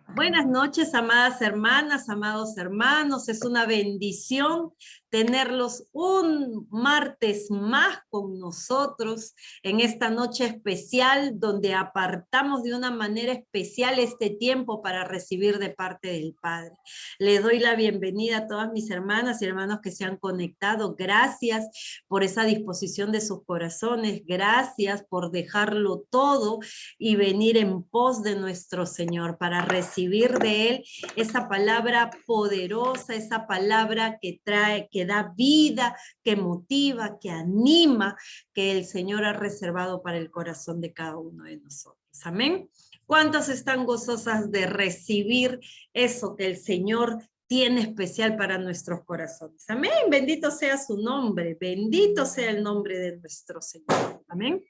Buenas noches, amadas hermanas, amados hermanos. Es una bendición tenerlos un martes más con nosotros en esta noche especial donde apartamos de una manera especial este tiempo para recibir de parte del Padre. Les doy la bienvenida a todas mis hermanas y hermanos que se han conectado. Gracias por esa disposición de sus corazones. Gracias por dejarlo todo y venir en pos de nuestro Señor para recibir de Él esa palabra poderosa, esa palabra que trae, que da vida, que motiva, que anima, que el Señor ha reservado para el corazón de cada uno de nosotros. Amén. ¿Cuántas están gozosas de recibir eso que el Señor tiene especial para nuestros corazones? Amén. Bendito sea su nombre. Bendito sea el nombre de nuestro Señor. Amén.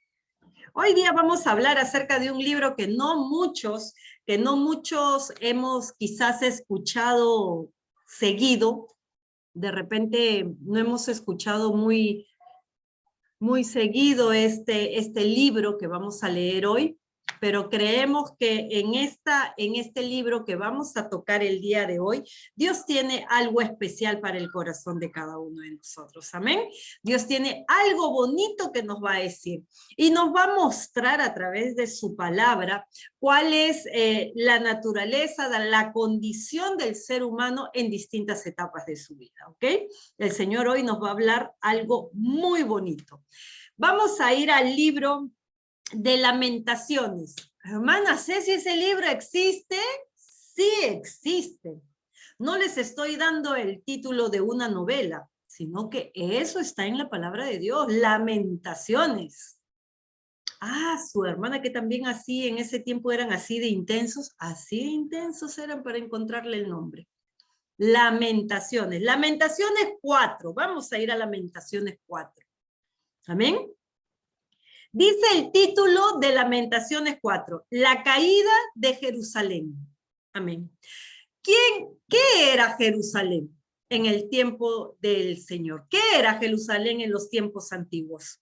Hoy día vamos a hablar acerca de un libro que no muchos hemos quizás escuchado seguido. De repente no hemos escuchado muy seguido este libro que vamos a leer hoy, pero creemos que en este libro que vamos a tocar el día de hoy, Dios tiene algo especial para el corazón de cada uno de nosotros. Amén. Dios tiene algo bonito que nos va a decir y nos va a mostrar a través de su palabra cuál es la naturaleza, la condición del ser humano en distintas etapas de su vida. ¿Ok? El Señor hoy nos va a hablar algo muy bonito. Vamos a ir al libro de Lamentaciones. Hermana, ¿sé si ese libro existe? Sí existe. No les estoy dando el título de una novela, sino que eso está en la palabra de Dios, Lamentaciones. Ah, su hermana que también así, en ese tiempo eran así de intensos eran para encontrarle el nombre. Lamentaciones. Lamentaciones 4. Vamos a ir a Lamentaciones 4. Amén. Dice el título de Lamentaciones 4, la caída de Jerusalén. Amén. ¿Qué era Jerusalén en el tiempo del Señor? ¿Qué era Jerusalén en los tiempos antiguos?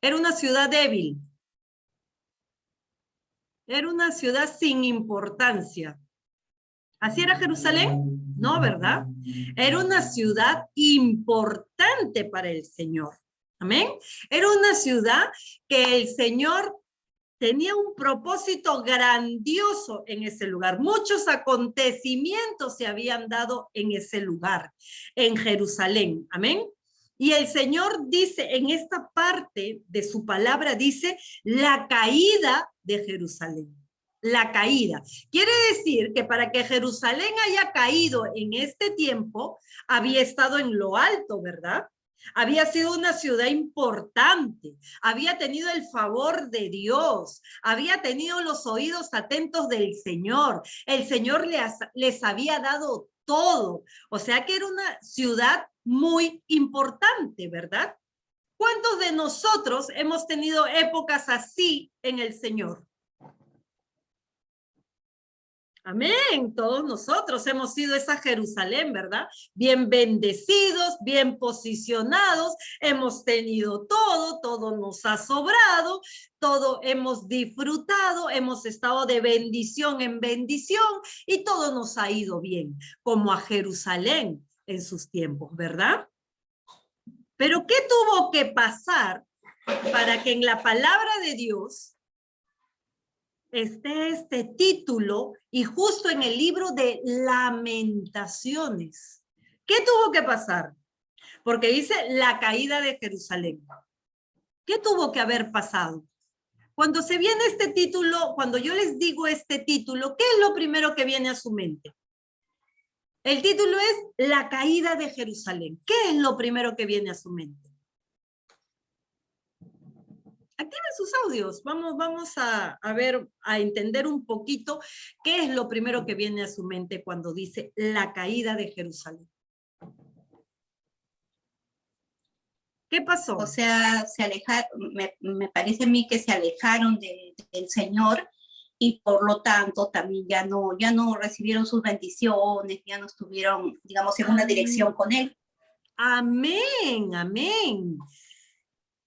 Era una ciudad débil. Era una ciudad sin importancia. ¿Así era Jerusalén? No, ¿verdad? Era una ciudad importante para el Señor. Amén. Era una ciudad que el Señor tenía un propósito grandioso en ese lugar. Muchos acontecimientos se habían dado en ese lugar, en Jerusalén. Amén. Y el Señor dice, en esta parte de su palabra, dice, la caída de Jerusalén. La caída. Quiere decir que para que Jerusalén haya caído en este tiempo, había estado en lo alto, ¿verdad? Había sido una ciudad importante, había tenido el favor de Dios, había tenido los oídos atentos del Señor. El Señor les había dado todo. O sea que era una ciudad muy importante, ¿verdad? ¿Cuántos de nosotros hemos tenido épocas así en el Señor? Amén, todos nosotros hemos sido esa Jerusalén, ¿verdad? Bien bendecidos, bien posicionados, hemos tenido todo, todo nos ha sobrado, todo hemos disfrutado, hemos estado de bendición en bendición y todo nos ha ido bien, como a Jerusalén en sus tiempos, ¿verdad? Pero ¿qué tuvo que pasar para que en la palabra de Dios esté este título y justo en el libro de Lamentaciones? ¿Qué tuvo que pasar? Porque dice la caída de Jerusalén. ¿Qué tuvo que haber pasado? Cuando se viene este título, cuando yo les digo este título, ¿qué es lo primero que viene a su mente? El título es La caída de Jerusalén. ¿Qué es lo primero que viene a su mente? Activen sus audios. Vamos a ver, a entender un poquito qué es lo primero que viene a su mente cuando dice la caída de Jerusalén. ¿Qué pasó? O sea, se alejaron, me parece a mí que se alejaron del Señor y por lo tanto también ya no recibieron sus bendiciones, ya no estuvieron, digamos, en una dirección con Él. Amén, amén.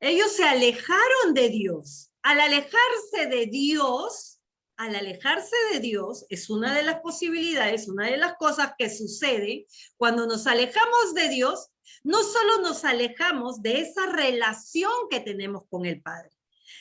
Ellos se alejaron de Dios. Al alejarse de Dios, al alejarse de Dios, es una de las posibilidades, una de las cosas que sucede cuando nos alejamos de Dios, no solo nos alejamos de esa relación que tenemos con el Padre,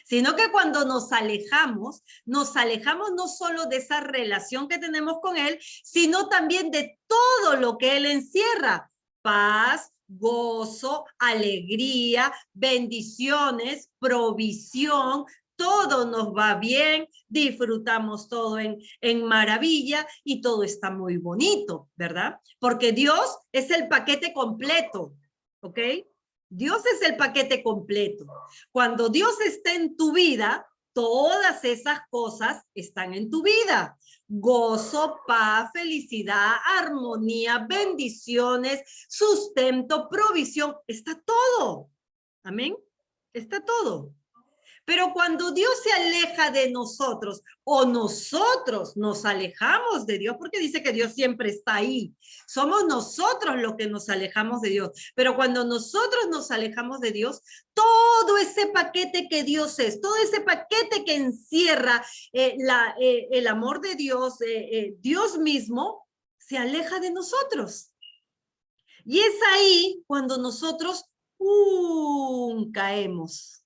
sino que cuando nos alejamos no solo de esa relación que tenemos con Él, sino también de todo lo que Él encierra: paz, gozo, alegría, bendiciones, provisión. Todo nos va bien, disfrutamos todo en maravilla y todo está muy bonito, ¿verdad? Porque Dios es el paquete completo, ¿ok? Dios es el paquete completo. Cuando Dios está en tu vida, todas esas cosas están en tu vida: gozo, paz, felicidad, armonía, bendiciones, sustento, provisión, está todo. Amén. Está todo. Pero cuando Dios se aleja de nosotros o nosotros nos alejamos de Dios, porque dice que Dios siempre está ahí, somos nosotros los que nos alejamos de Dios. Pero cuando nosotros nos alejamos de Dios, todo ese paquete que Dios es, todo ese paquete que encierra el amor de Dios, Dios mismo, se aleja de nosotros. Y es ahí cuando nosotros caemos.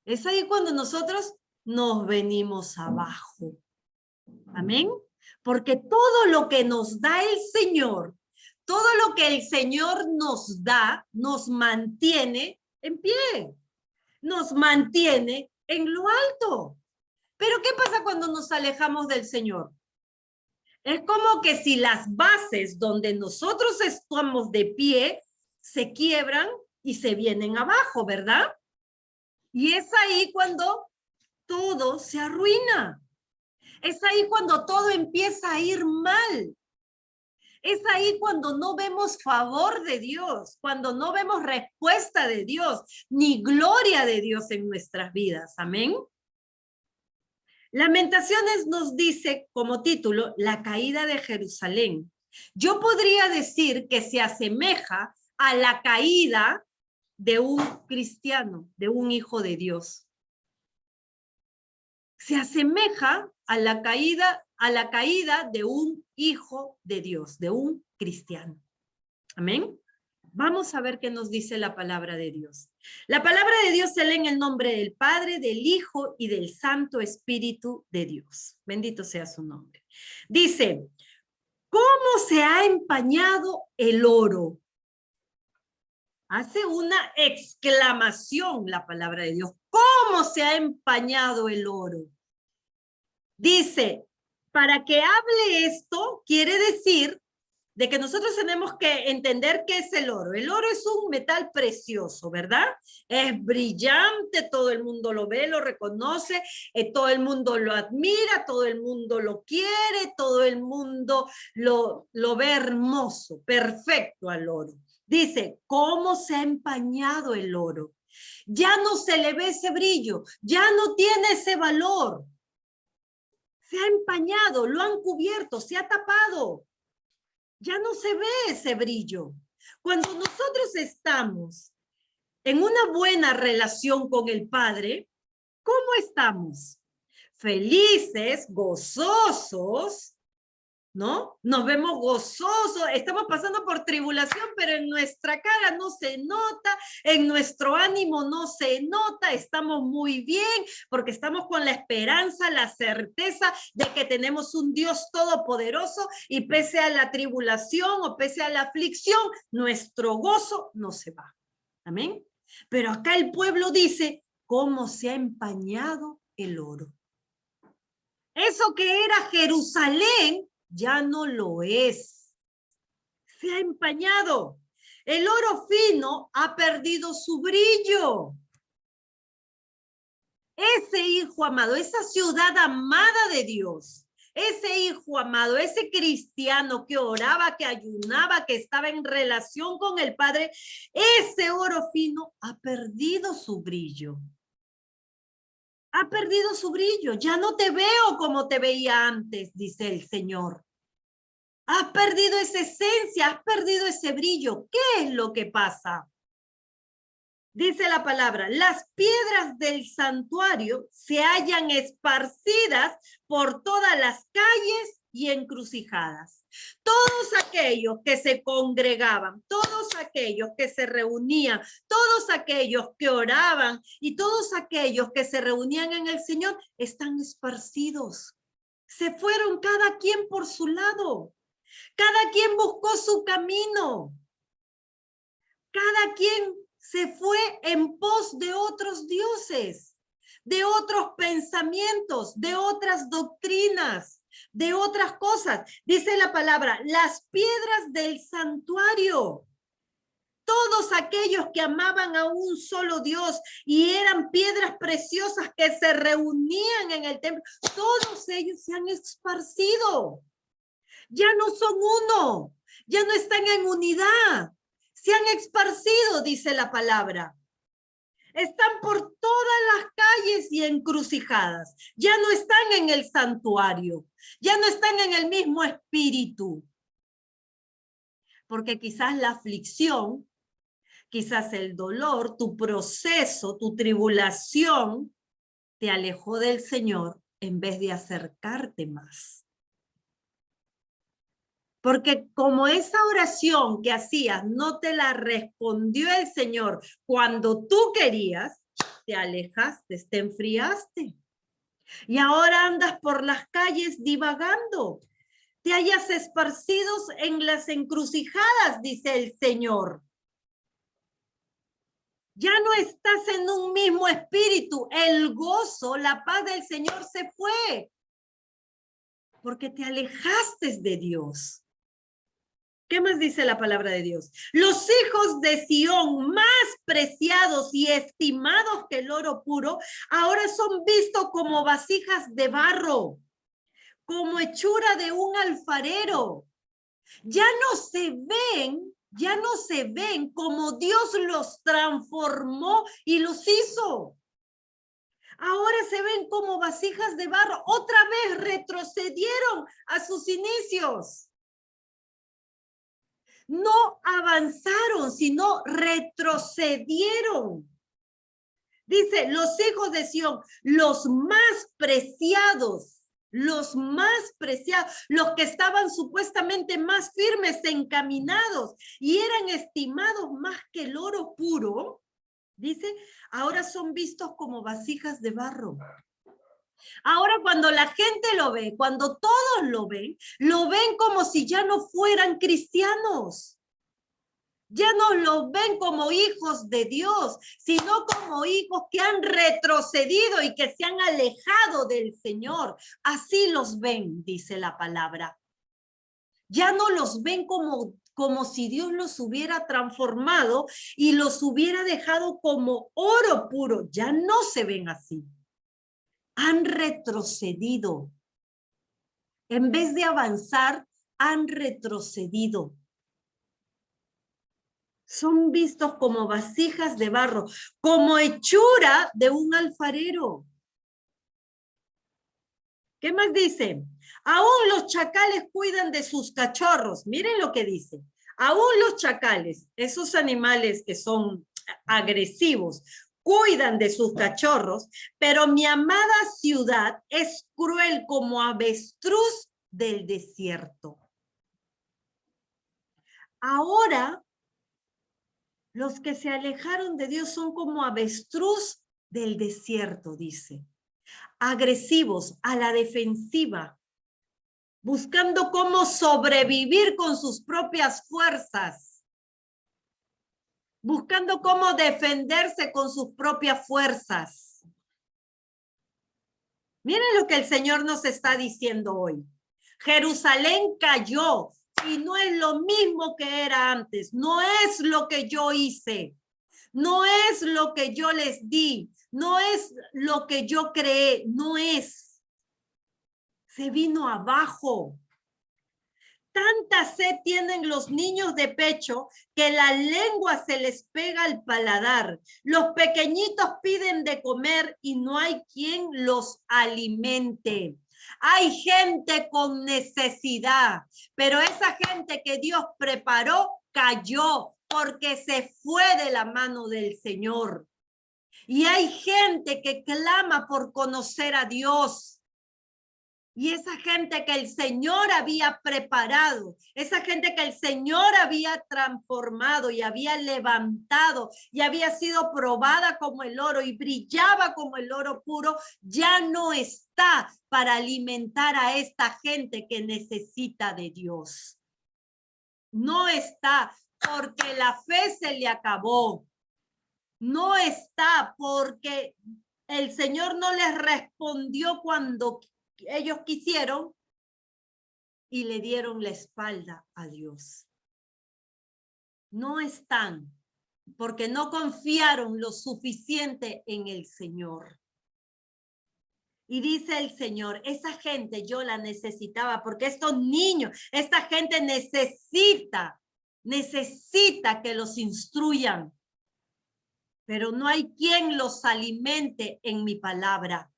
Es ahí cuando nosotros nos venimos abajo. Amén. Porque todo lo que nos da el Señor, todo lo que el Señor nos da, nos mantiene en pie, nos mantiene en lo alto. Pero ¿qué pasa cuando nos alejamos del Señor? Es como que si las bases donde nosotros estamos de pie se quiebran y se vienen abajo, ¿verdad? Y es ahí cuando todo se arruina. Es ahí cuando todo empieza a ir mal. Es ahí cuando no vemos favor de Dios, cuando no vemos respuesta de Dios, ni gloria de Dios en nuestras vidas. Amén. Lamentaciones nos dice como título la caída de Jerusalén. Yo podría decir que se asemeja a la caída de un cristiano, de un hijo de Dios. Se asemeja a la caída de un hijo de Dios, de un cristiano. Amén. Vamos a ver qué nos dice la palabra de Dios. La palabra de Dios se lee en el nombre del Padre, del Hijo y del Santo Espíritu de Dios. Bendito sea su nombre. Dice: ¿cómo se ha empañado el oro? Hace una exclamación la palabra de Dios. ¿Cómo se ha empañado el oro? Dice, para que hable esto, quiere decir de que nosotros tenemos que entender qué es el oro. El oro es un metal precioso, ¿verdad? Es brillante, todo el mundo lo ve, lo reconoce, todo el mundo lo admira, todo el mundo lo quiere, todo el mundo lo ve hermoso, perfecto al oro. Dice, ¿cómo se ha empañado el oro? Ya no se le ve ese brillo, ya no tiene ese valor. Se ha empañado, lo han cubierto, se ha tapado. Ya no se ve ese brillo. Cuando nosotros estamos en una buena relación con el Padre, ¿cómo estamos? Felices, gozosos, ¿no? Nos vemos gozosos, estamos pasando por tribulación, pero en nuestra cara no se nota, en nuestro ánimo no se nota, estamos muy bien, porque estamos con la esperanza, la certeza de que tenemos un Dios todopoderoso, y pese a la tribulación o pese a la aflicción, nuestro gozo no se va. Amén. Pero acá el pueblo dice, ¿cómo se ha empañado el oro? Eso que era Jerusalén ya no lo es. Se ha empañado. El oro fino ha perdido su brillo. Ese hijo amado, esa ciudad amada de Dios, ese hijo amado, ese cristiano que oraba, que ayunaba, que estaba en relación con el Padre, ese oro fino ha perdido su brillo. Ha perdido su brillo. Ya no te veo como te veía antes, dice el Señor. Has perdido esa esencia, has perdido ese brillo. ¿Qué es lo que pasa? Dice la palabra, las piedras del santuario se hallan esparcidas por todas las calles y encrucijadas. Todos aquellos que se congregaban, todos aquellos que se reunían, todos aquellos que oraban y todos aquellos que se reunían en el Señor están esparcidos. Se fueron cada quien por su lado. Cada quien buscó su camino. Cada quien se fue en pos de otros dioses, de otros pensamientos, de otras doctrinas, de otras cosas. Dice la palabra, las piedras del santuario. Todos aquellos que amaban a un solo Dios y eran piedras preciosas que se reunían en el templo, todos ellos se han esparcido. Ya no son uno, ya no están en unidad. Se han esparcido, dice la palabra. Están por todas las calles y encrucijadas. Ya no están en el santuario. Ya no están en el mismo espíritu. Porque quizás la aflicción, quizás el dolor, tu proceso, tu tribulación, te alejó del Señor en vez de acercarte más. Porque como esa oración que hacías no te la respondió el Señor cuando tú querías, te alejaste, te enfriaste. Y ahora andas por las calles divagando. Te hayas esparcidos en las encrucijadas, dice el Señor. Ya no estás en un mismo espíritu. El gozo, la paz del Señor se fue. Porque te alejaste de Dios. ¿Qué más dice la palabra de Dios? Los hijos de Sión, más preciados y estimados que el oro puro, ahora son vistos como vasijas de barro, como hechura de un alfarero. Ya no se ven como Dios los transformó y los hizo. Ahora se ven como vasijas de barro. Otra vez retrocedieron a sus inicios. No avanzaron, sino retrocedieron. Dice, los hijos de Sión, los más preciados, los que estaban supuestamente más firmes, encaminados y eran estimados más que el oro puro, dice, ahora son vistos como vasijas de barro. Ahora cuando la gente lo ve, cuando todos lo ven como si ya no fueran cristianos. Ya no los ven como hijos de Dios, sino como hijos que han retrocedido y que se han alejado del Señor. Así los ven, dice la palabra. Ya no los ven como si Dios los hubiera transformado y los hubiera dejado como oro puro. Ya no se ven así. Han retrocedido. En vez de avanzar, han retrocedido. Son vistos como vasijas de barro, como hechura de un alfarero. ¿Qué más dice? Aún los chacales cuidan de sus cachorros. Miren lo que dice. Aún los chacales, esos animales que son agresivos, cuidan de sus cachorros, pero mi amada ciudad es cruel como avestruz del desierto. Ahora, los que se alejaron de Dios son como avestruz del desierto, dice. Agresivos, a la defensiva, buscando cómo sobrevivir con sus propias fuerzas, buscando cómo defenderse con sus propias fuerzas. Miren lo que el Señor nos está diciendo hoy. Jerusalén cayó y no es lo mismo que era antes. No es lo que yo hice. No es lo que yo les di. No es lo que yo creé. No es. Se vino abajo. Tanta sed tienen los niños de pecho que la lengua se les pega al paladar. Los pequeñitos piden de comer y no hay quien los alimente. Hay gente con necesidad, pero esa gente que Dios preparó cayó porque se fue de la mano del Señor. Y hay gente que clama por conocer a Dios. Y esa gente que el Señor había preparado, esa gente que el Señor había transformado y había levantado y había sido probada como el oro y brillaba como el oro puro, ya no está para alimentar a esta gente que necesita de Dios. No está porque la fe se le acabó. No está porque el Señor no les respondió cuando ellos quisieron y le dieron la espalda a Dios. No están porque no confiaron lo suficiente en el Señor. Y dice el Señor, esa gente yo la necesitaba porque estos niños, esta gente necesita que los instruyan. Pero no hay quien los alimente en mi palabra.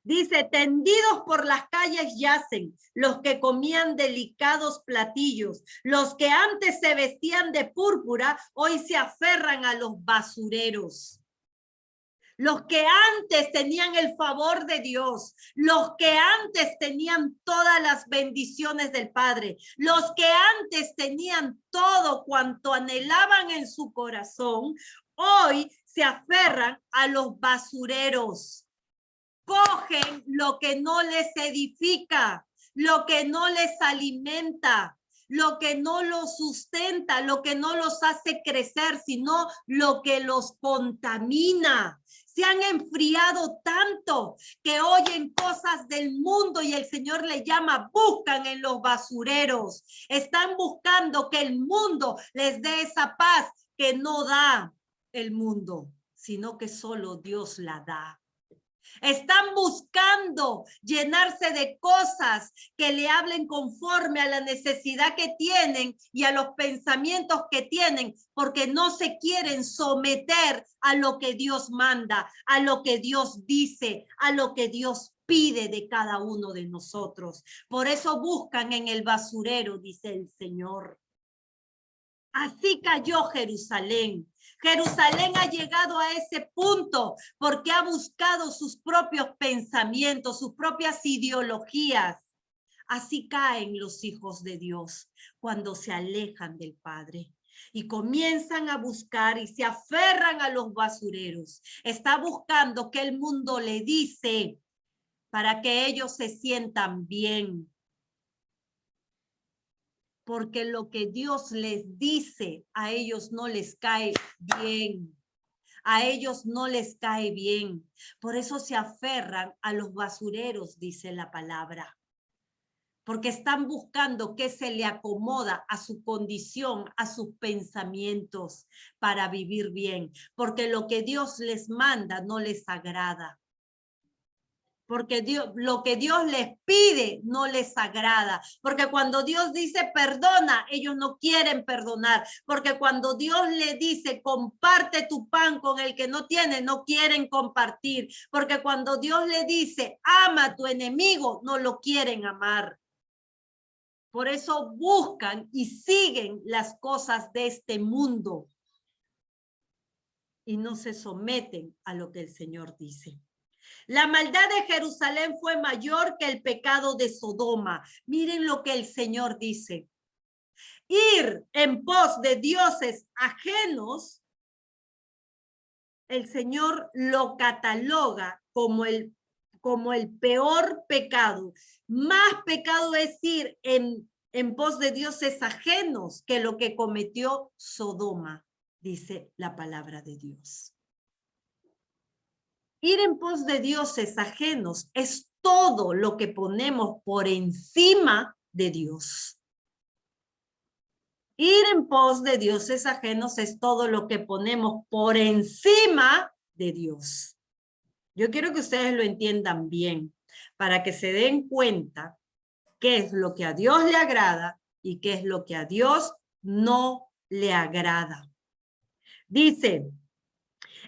Dice, tendidos por las calles yacen los que comían delicados platillos. Los que antes se vestían de púrpura, hoy se aferran a los basureros. Los que antes tenían el favor de Dios, los que antes tenían todas las bendiciones del Padre, los que antes tenían todo cuanto anhelaban en su corazón, hoy se aferran a los basureros. Cogen lo que no les edifica, lo que no les alimenta, lo que no los sustenta, lo que no los hace crecer, sino lo que los contamina. Se han enfriado tanto que oyen cosas del mundo y el Señor le llama, buscan en los basureros. Están buscando que el mundo les dé esa paz que no da el mundo, sino que solo Dios la da. Están buscando llenarse de cosas que le hablen conforme a la necesidad que tienen y a los pensamientos que tienen, porque no se quieren someter a lo que Dios manda, a lo que Dios dice, a lo que Dios pide de cada uno de nosotros. Por eso buscan en el basurero, dice el Señor. Así cayó Jerusalén. Jerusalén ha llegado a ese punto porque ha buscado sus propios pensamientos, sus propias ideologías. Así caen los hijos de Dios cuando se alejan del Padre y comienzan a buscar y se aferran a los basureros. Está buscando que el mundo le dice para que ellos se sientan bien. Porque lo que Dios les dice a ellos no les cae bien. A ellos no les cae bien. Por eso se aferran a los basureros, dice la palabra. Porque están buscando qué se le acomoda a su condición, a sus pensamientos para vivir bien. Porque lo que Dios les manda no les agrada. Porque lo que Dios les pide no les agrada. Porque cuando Dios dice perdona, ellos no quieren perdonar. Porque cuando Dios le dice comparte tu pan con el que no tiene, no quieren compartir. Porque cuando Dios le dice ama a tu enemigo, no lo quieren amar. Por eso buscan y siguen las cosas de este mundo y no se someten a lo que el Señor dice. La maldad de Jerusalén fue mayor que el pecado de Sodoma. Miren lo que el Señor dice. Ir en pos de dioses ajenos, el Señor lo cataloga como el peor pecado. Más pecado es ir en pos de dioses ajenos que lo que cometió Sodoma, dice la palabra de Dios. Ir en pos de dioses ajenos es todo lo que ponemos por encima de Dios. Ir en pos de dioses ajenos es todo lo que ponemos por encima de Dios. Yo quiero que ustedes lo entiendan bien, para que se den cuenta qué es lo que a Dios le agrada y qué es lo que a Dios no le agrada. Dice,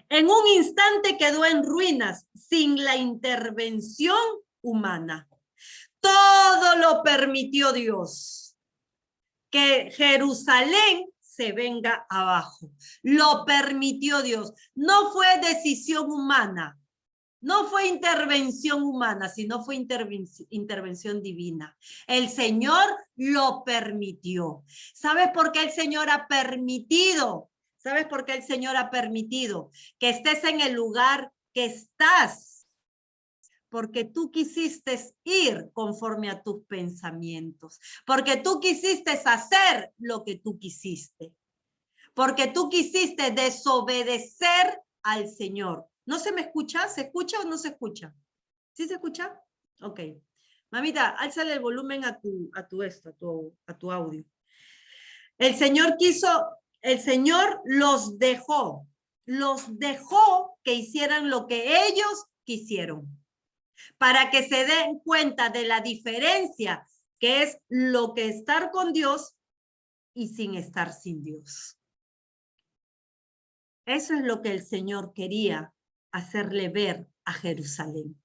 en un instante quedó en ruinas sin la intervención humana. Todo lo permitió Dios. que Jerusalén se venga abajo. Lo permitió Dios. No fue decisión humana. No fue intervención humana, sino fue intervención divina. El Señor lo permitió. ¿Sabes por qué el Señor ha permitido? ¿Sabes por qué el Señor ha permitido que estés en el lugar que estás? Porque tú quisiste ir conforme a tus pensamientos. Porque tú quisiste hacer lo que tú quisiste. Porque tú quisiste desobedecer al Señor. ¿No se me escucha? ¿Se escucha o no se escucha? ¿Sí se escucha? Ok. Mamita, álzale el volumen a tu audio. El Señor los dejó que hicieran lo que ellos quisieron, para que se den cuenta de la diferencia que es lo que estar con Dios y sin estar sin Dios. Eso es lo que el Señor quería hacerle ver a Jerusalén.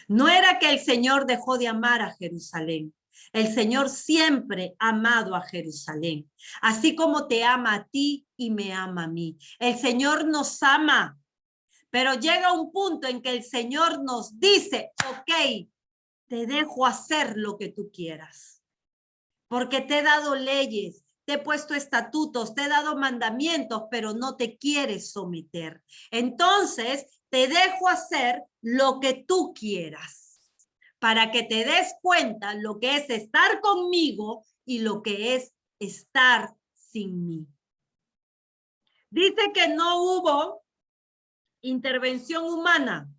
No era que el Señor dejó de amar a Jerusalén. El Señor siempre ha amado a Jerusalén, así como te ama a ti y me ama a mí. El Señor nos ama, pero llega un punto en que el Señor nos dice, ok, te dejo hacer lo que tú quieras, porque te he dado leyes, te he puesto estatutos, te he dado mandamientos, pero no te quieres someter. Entonces, te dejo hacer lo que tú quieras, para que te des cuenta lo que es estar conmigo y lo que es estar sin mí. Dice que no hubo intervención humana.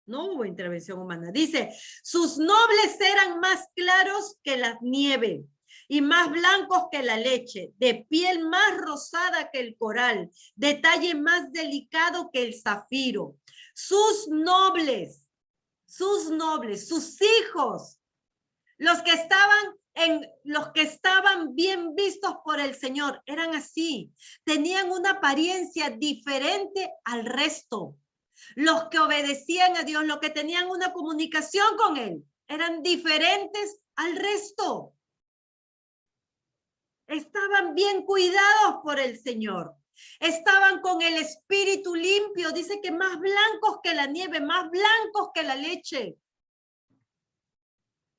No hubo intervención humana. Dice, sus nobles eran más claros que la nieve y más blancos que la leche, de piel más rosada que el coral, de talle más delicado que el zafiro. Sus nobles, sus hijos, los que estaban bien vistos por el Señor, eran así, tenían una apariencia diferente al resto. Los que obedecían a Dios, los que tenían una comunicación con Él, eran diferentes al resto. Estaban bien cuidados por el Señor. Estaban con el espíritu limpio. Dice que más blancos que la nieve, más blancos que la leche.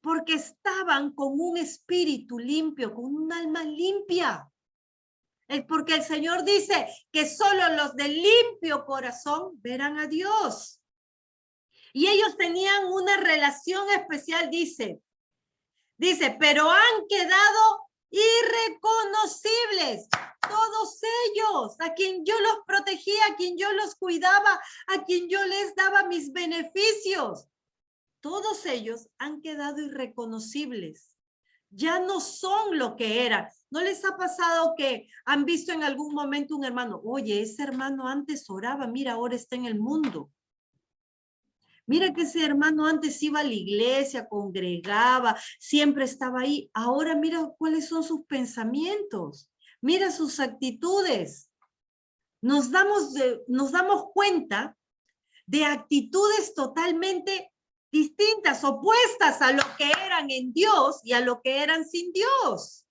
Porque estaban con un espíritu limpio, con un alma limpia. Es porque el Señor dice que solo los de limpio corazón verán a Dios. Y ellos tenían una relación especial, dice, pero han quedado irreconocibles. Todos ellos, a quien yo los protegía, a quien yo los cuidaba, a quien yo les daba mis beneficios. Todos ellos han quedado irreconocibles. Ya no son lo que eran. ¿No les ha pasado que han visto en algún momento un hermano? Oye, ese hermano antes oraba, mira, ahora está en el mundo. Mira que ese hermano antes iba a la iglesia, congregaba, siempre estaba ahí. Ahora mira cuáles son sus pensamientos. Mira sus actitudes. Nos damos cuenta de actitudes totalmente distintas, opuestas a lo que eran en Dios y a lo que eran sin Dios.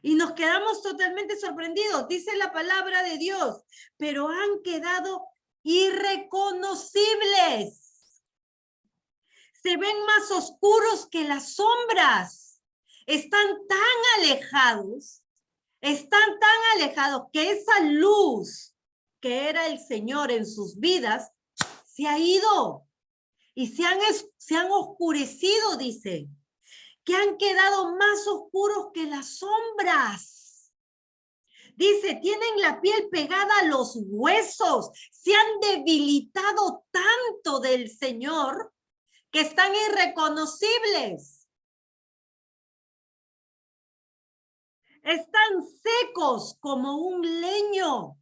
Y nos quedamos totalmente sorprendidos. Dice la palabra de Dios, pero han quedado irreconocibles. Se ven más oscuros que las sombras. Están tan alejados que esa luz que era el Señor en sus vidas se ha ido y se han oscurecido, dice, que han quedado más oscuros que las sombras. Dice, tienen la piel pegada a los huesos, se han debilitado tanto del Señor que están irreconocibles. Están secos como un leño.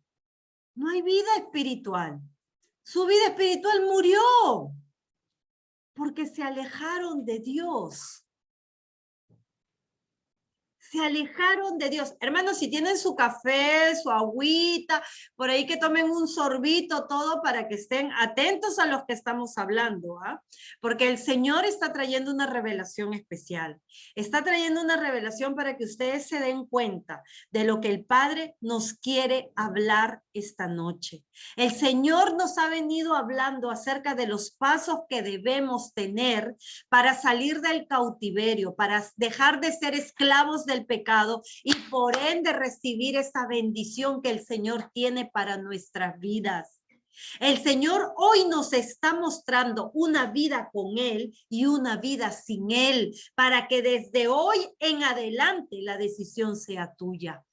No hay vida espiritual. Su vida espiritual murió porque se alejaron de Dios. Se alejaron de Dios. Hermanos, si tienen su café, su agüita, por ahí que tomen un sorbito, todo para que estén atentos a los que estamos hablando, ¿ah? Porque el Señor está trayendo una revelación especial. Está trayendo una revelación para que ustedes se den cuenta de lo que el Padre nos quiere hablar esta noche. El Señor nos ha venido hablando acerca de los pasos que debemos tener para salir del cautiverio, para dejar de ser esclavos del pecado y por ende recibir esa bendición que el Señor tiene para nuestras vidas. El Señor hoy nos está mostrando una vida con Él y una vida sin Él, para que desde hoy en adelante la decisión sea tuya.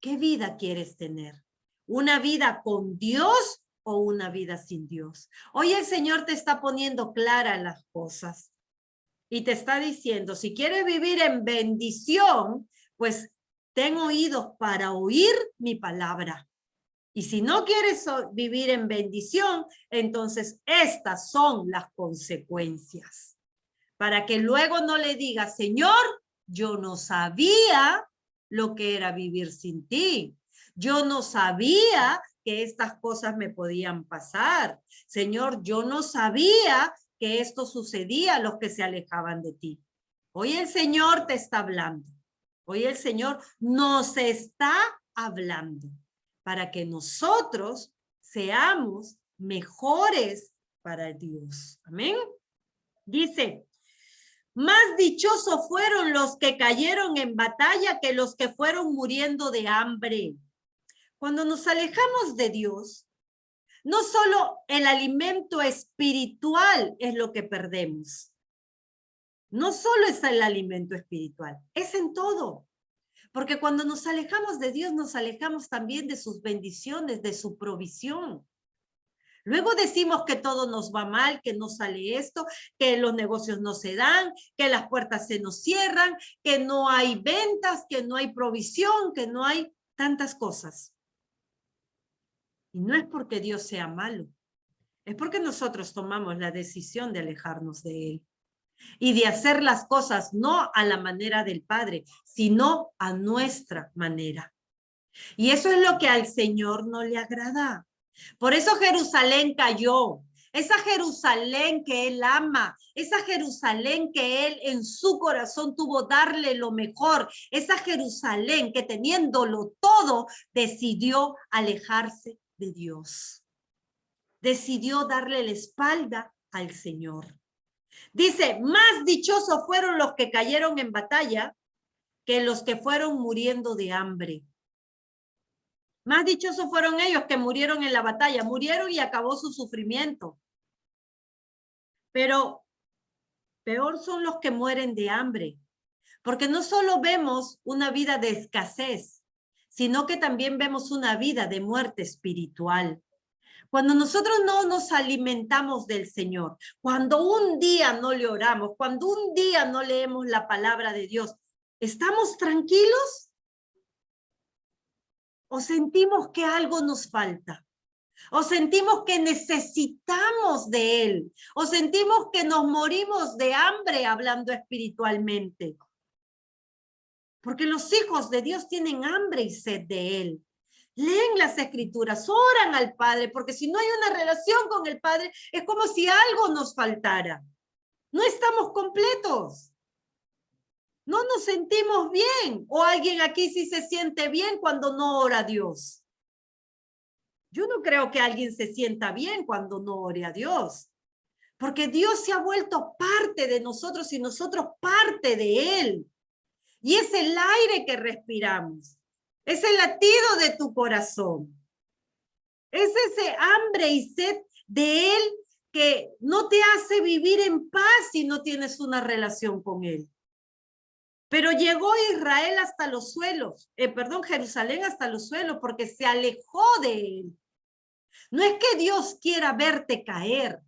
¿Qué vida quieres tener? ¿Una vida con Dios o una vida sin Dios? Hoy el Señor te está poniendo claras las cosas y te está diciendo, si quieres vivir en bendición, pues ten oídos para oír mi palabra. Y si no quieres vivir en bendición, entonces estas son las consecuencias. Para que luego no le digas, Señor, yo no sabía lo que era vivir sin ti. Yo no sabía que estas cosas me podían pasar. Señor, yo no sabía que esto sucedía a los que se alejaban de ti. Hoy el Señor te está hablando. Hoy el Señor nos está hablando para que nosotros seamos mejores para Dios. Amén. Dice, más dichosos fueron los que cayeron en batalla que los que fueron muriendo de hambre. Cuando nos alejamos de Dios, no solo el alimento espiritual es lo que perdemos. No solo es el alimento espiritual, es en todo. Porque cuando nos alejamos de Dios, nos alejamos también de sus bendiciones, de su provisión. Luego decimos que todo nos va mal, que no sale esto, que los negocios no se dan, que las puertas se nos cierran, que no hay ventas, que no hay provisión, que no hay tantas cosas. Y no es porque Dios sea malo, es porque nosotros tomamos la decisión de alejarnos de Él y de hacer las cosas no a la manera del Padre, sino a nuestra manera. Y eso es lo que al Señor no le agrada. Por eso Jerusalén cayó. Esa Jerusalén que Él ama, esa Jerusalén que Él en su corazón tuvo darle lo mejor, esa Jerusalén que teniéndolo todo decidió alejarse de Dios. Decidió darle la espalda al Señor. Dice, más dichosos fueron los que cayeron en batalla que los que fueron muriendo de hambre. Más dichosos fueron ellos que murieron en la batalla, murieron y acabó su sufrimiento. Pero peor son los que mueren de hambre, porque no solo vemos una vida de escasez, sino que también vemos una vida de muerte espiritual. Cuando nosotros no nos alimentamos del Señor, cuando un día no le oramos, cuando un día no leemos la palabra de Dios, ¿estamos tranquilos? ¿O sentimos que algo nos falta? ¿O sentimos que necesitamos de Él? ¿O sentimos que nos morimos de hambre hablando espiritualmente? Porque los hijos de Dios tienen hambre y sed de Él. Leen las escrituras, oran al Padre, porque si no hay una relación con el Padre, es como si algo nos faltara. No estamos completos. No nos sentimos bien. O alguien aquí sí se siente bien cuando no ora a Dios. Yo no creo que alguien se sienta bien cuando no ore a Dios. Porque Dios se ha vuelto parte de nosotros y nosotros parte de Él. Y es el aire que respiramos. Es el latido de tu corazón. Es ese hambre y sed de Él que no te hace vivir en paz si no tienes una relación con Él. Pero llegó Israel hasta los suelos, Jerusalén hasta los suelos, porque se alejó de Él. No es que Dios quiera verte caer,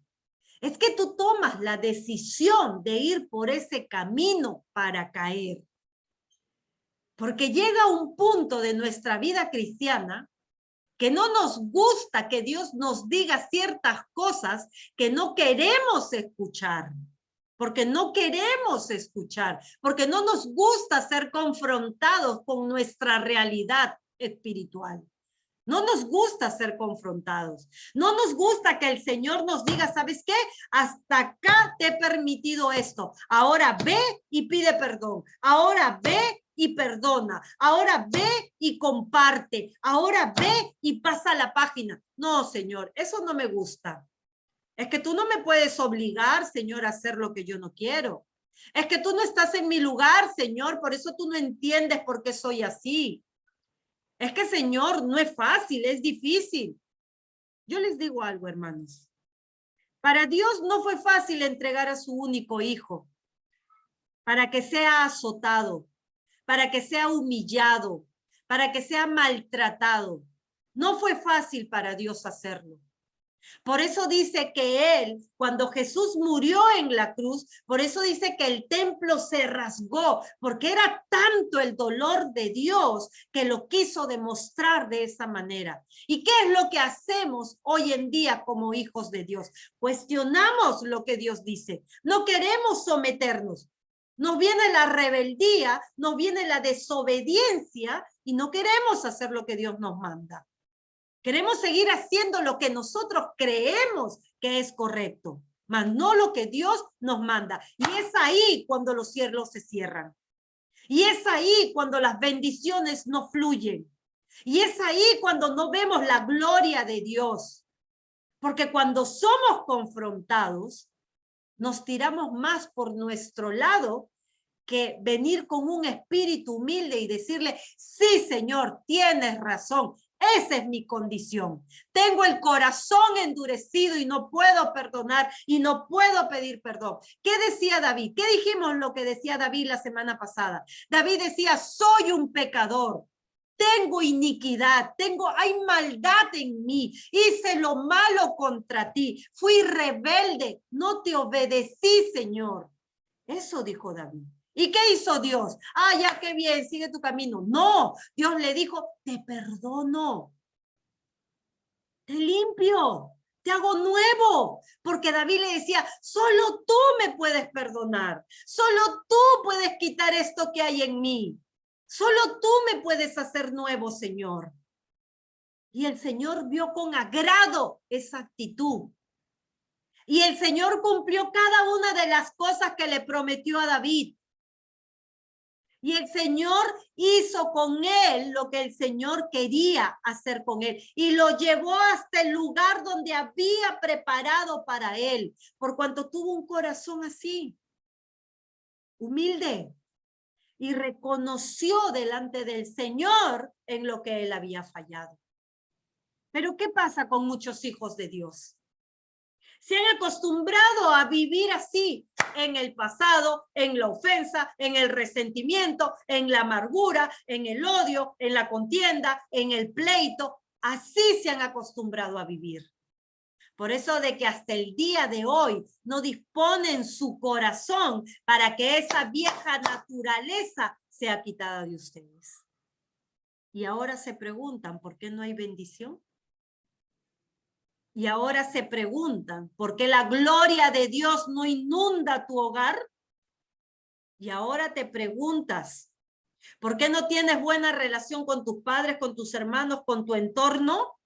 es que tú tomas la decisión de ir por ese camino para caer. Porque llega un punto de nuestra vida cristiana que no nos gusta que Dios nos diga ciertas cosas que no queremos escuchar. porque no queremos escuchar, porque no nos gusta ser confrontados con nuestra realidad espiritual. No nos gusta ser confrontados. No nos gusta que el Señor nos diga, ¿sabes qué? Hasta acá te he permitido esto. Ahora ve y pide perdón. Ahora ve y perdona. Ahora ve y comparte. Ahora ve y pasa la página. No, Señor, eso no me gusta. Es que tú no me puedes obligar, Señor, a hacer lo que yo no quiero. Es que tú no estás en mi lugar, Señor, por eso tú no entiendes por qué soy así. Es que, Señor, no es fácil, es difícil. Yo les digo algo, hermanos. Para Dios no fue fácil entregar a su único hijo para que sea azotado, para que sea humillado, para que sea maltratado. No fue fácil para Dios hacerlo. Por eso dice que él, cuando Jesús murió en la cruz, por eso dice que el templo se rasgó, porque era tanto el dolor de Dios que lo quiso demostrar de esa manera. ¿Y qué es lo que hacemos hoy en día como hijos de Dios? Cuestionamos lo que Dios dice. No queremos someternos. Nos viene la rebeldía, nos viene la desobediencia y no queremos hacer lo que Dios nos manda. Queremos seguir haciendo lo que nosotros creemos que es correcto, mas no lo que Dios nos manda. Y es ahí cuando los cielos se cierran. Y es ahí cuando las bendiciones no fluyen. Y es ahí cuando no vemos la gloria de Dios. Porque cuando somos confrontados, nos tiramos más por nuestro lado que venir con un espíritu humilde y decirle, sí, Señor, tienes razón. Esa es mi condición. Tengo el corazón endurecido y no puedo perdonar y no puedo pedir perdón. ¿Qué decía David? ¿Qué dijimos lo que decía David la semana pasada? David decía, soy un pecador. Tengo iniquidad, hay maldad en mí, hice lo malo contra ti, fui rebelde, no te obedecí, Señor. Eso dijo David. ¿Y qué hizo Dios? Ah, ya, qué bien, sigue tu camino. No, Dios le dijo, te perdono, te limpio, te hago nuevo. Porque David le decía, solo tú me puedes perdonar, solo tú puedes quitar esto que hay en mí, solo tú me puedes hacer nuevo, Señor. Y el Señor vio con agrado esa actitud. Y el Señor cumplió cada una de las cosas que le prometió a David. Y el Señor hizo con él lo que el Señor quería hacer con él. Y lo llevó hasta el lugar donde había preparado para él. Por cuanto tuvo un corazón así, humilde. Y reconoció delante del Señor en lo que él había fallado. Pero ¿qué pasa con muchos hijos de Dios? Se han acostumbrado a vivir así, en el pasado, en la ofensa, en el resentimiento, en la amargura, en el odio, en la contienda, en el pleito. Así se han acostumbrado a vivir. Por eso de que hasta el día de hoy no disponen su corazón para que esa vieja naturaleza sea quitada de ustedes. Y ahora se preguntan, ¿por qué no hay bendición? Y ahora se preguntan, ¿por qué la gloria de Dios no inunda tu hogar? Y ahora te preguntas, ¿por qué no tienes buena relación con tus padres, con tus hermanos, con tu entorno?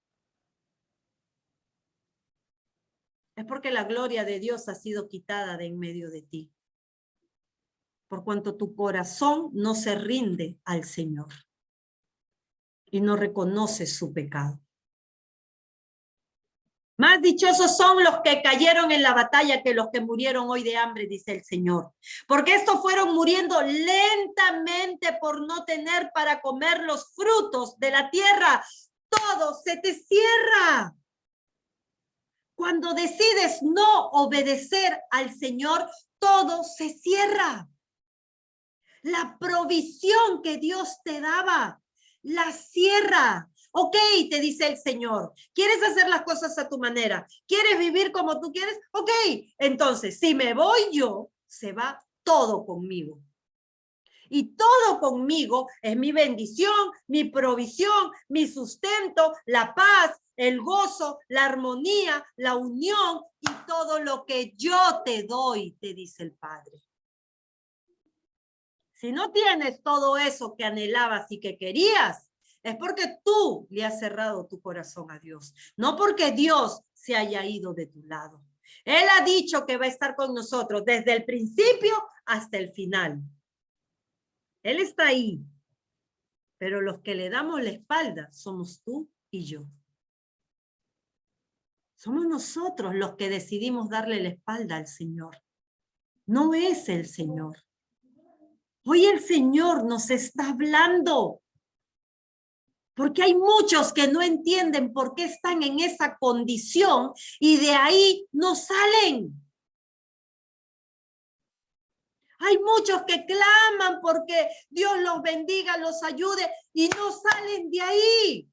Es porque la gloria de Dios ha sido quitada de en medio de ti. Por cuanto tu corazón no se rinde al Señor y no reconoce su pecado. Más dichosos son los que cayeron en la batalla que los que murieron hoy de hambre, dice el Señor. Porque estos fueron muriendo lentamente por no tener para comer los frutos de la tierra. Todo se te cierra. Cuando decides no obedecer al Señor, todo se cierra. La provisión que Dios te daba, la cierra. Ok, te dice el Señor, ¿quieres hacer las cosas a tu manera? ¿Quieres vivir como tú quieres? Ok, entonces, si me voy yo, se va todo conmigo. Y todo conmigo es mi bendición, mi provisión, mi sustento, la paz, el gozo, la armonía, la unión y todo lo que yo te doy, te dice el Padre. Si no tienes todo eso que anhelabas y que querías, es porque tú le has cerrado tu corazón a Dios, no porque Dios se haya ido de tu lado. Él ha dicho que va a estar con nosotros desde el principio hasta el final. Él está ahí, pero los que le damos la espalda somos tú y yo. Somos nosotros los que decidimos darle la espalda al Señor. No es el Señor. Hoy el Señor nos está hablando. Porque hay muchos que no entienden por qué están en esa condición y de ahí no salen. Hay muchos que claman porque Dios los bendiga, los ayude y no salen de ahí.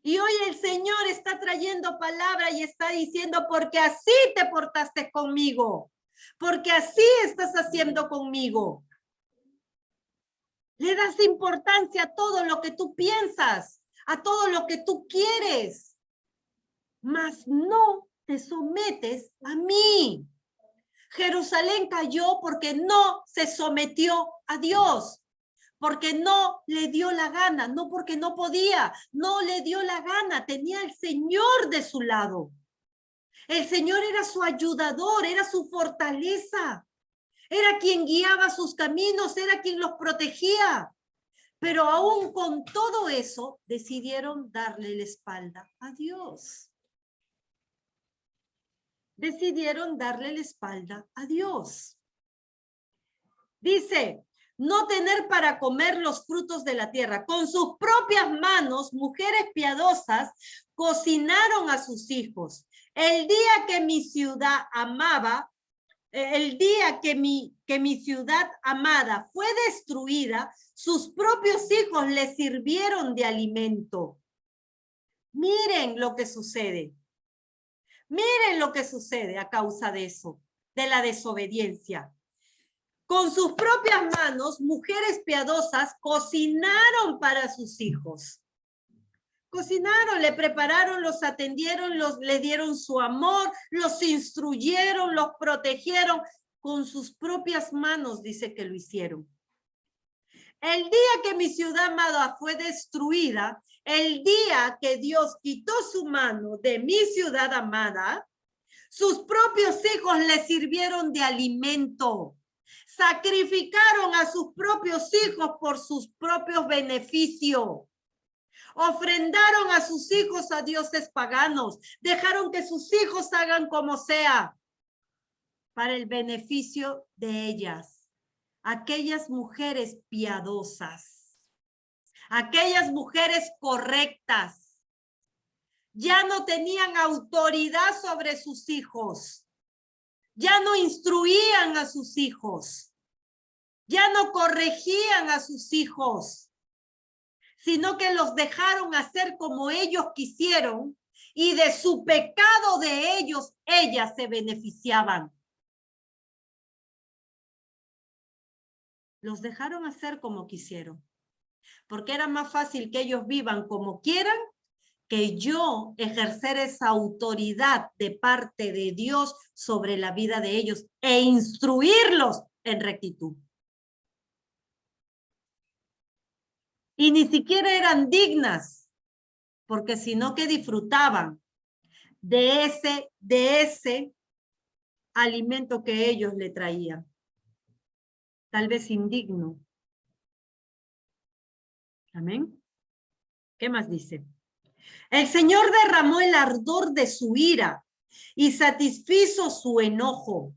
Y hoy el Señor está trayendo palabra y está diciendo, porque así te portaste conmigo, porque así estás haciendo conmigo. Le das importancia a todo lo que tú piensas, a todo lo que tú quieres, mas no te sometes a mí. Jerusalén cayó porque no se sometió a Dios, porque no le dio la gana, no porque no podía, no le dio la gana, tenía al Señor de su lado. El Señor era su ayudador, era su fortaleza, era quien guiaba sus caminos, era quien los protegía. Pero aún con todo eso, decidieron darle la espalda a Dios. Decidieron darle la espalda a Dios. Dice, no tener para comer los frutos de la tierra. Con sus propias manos, mujeres piadosas cocinaron a sus hijos. El día que mi ciudad amaba, el día que mi ciudad amada fue destruida, sus propios hijos le sirvieron de alimento. Miren lo que sucede. Miren lo que sucede a causa de eso, de la desobediencia. Con sus propias manos, mujeres piadosas cocinaron para sus hijos. Cocinaron, le prepararon, los atendieron, le dieron su amor, los instruyeron, los protegieron. Con sus propias manos dice que lo hicieron. El día que mi ciudad amada fue destruida, el día que Dios quitó su mano de mi ciudad amada, sus propios hijos le sirvieron de alimento. Sacrificaron a sus propios hijos por sus propios beneficios. Ofrendaron a sus hijos a dioses paganos. Dejaron que sus hijos hagan como sea para el beneficio de ellas. Aquellas mujeres piadosas, aquellas mujeres correctas, ya no tenían autoridad sobre sus hijos, ya no instruían a sus hijos, ya no corregían a sus hijos, sino que los dejaron hacer como ellos quisieron y de su pecado de ellos, ellas se beneficiaban. Los dejaron hacer como quisieron, porque era más fácil que ellos vivan como quieran que yo ejercer esa autoridad de parte de Dios sobre la vida de ellos e instruirlos en rectitud. Y ni siquiera eran dignas, porque sino que disfrutaban de ese alimento que ellos le traían. Tal vez indigno. Amén. ¿Qué más dice? El Señor derramó el ardor de su ira y satisfizo su enojo.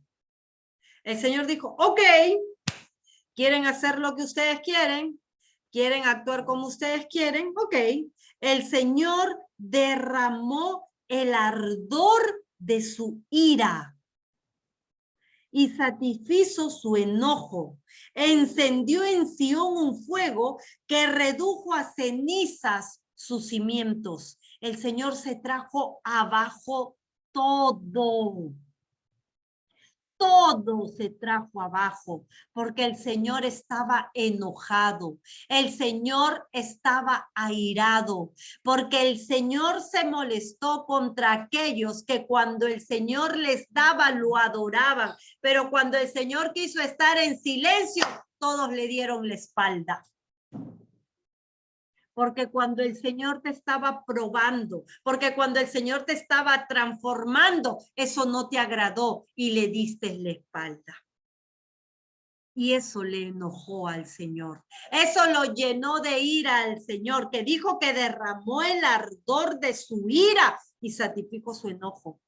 El Señor dijo, ok, quieren hacer lo que ustedes quieren actuar como ustedes quieren, ok. El Señor derramó el ardor de su ira y satisfizo su enojo. Encendió en Sión un fuego que redujo a cenizas sus cimientos. El Señor se trajo abajo todo. todo se trajo abajo, porque el Señor estaba enojado, el Señor estaba airado, porque el Señor se molestó contra aquellos que cuando el Señor les daba lo adoraban, pero cuando el Señor quiso estar en silencio, todos le dieron la espalda. Porque cuando el Señor te estaba probando, porque cuando el Señor te estaba transformando, eso no te agradó y le diste la espalda. Y eso le enojó al Señor. Eso lo llenó de ira al Señor, que dijo que derramó el ardor de su ira y satisfizo su enojo.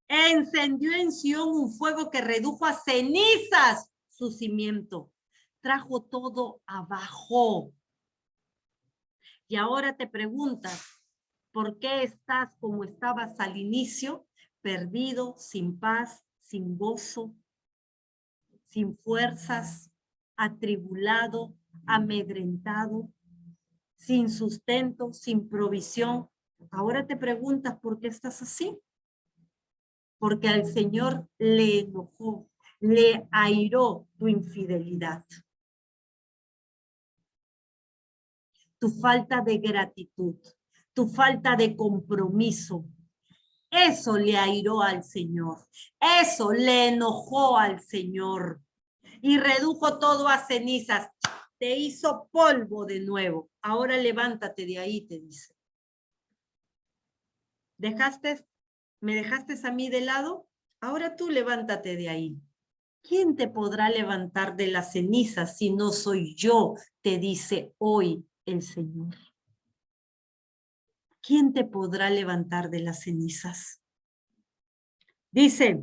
Encendió en Sión un fuego que redujo a cenizas su cimiento. Trajo todo abajo. Y ahora te preguntas, ¿por qué estás como estabas al inicio? Perdido, sin paz, sin gozo, sin fuerzas, atribulado, amedrentado, sin sustento, sin provisión. Ahora te preguntas, ¿por qué estás así? Porque al Señor le enojó, le airó tu infidelidad. Tu falta de gratitud, tu falta de compromiso. Eso le airó al Señor. Eso le enojó al Señor. Y redujo todo a cenizas. Te hizo polvo de nuevo. Ahora levántate de ahí, te dice. ¿Me dejaste a mí de lado? Ahora tú levántate de ahí. ¿Quién te podrá levantar de las cenizas si no soy yo? Te dice hoy el Señor. ¿Quién te podrá levantar de las cenizas? Dice,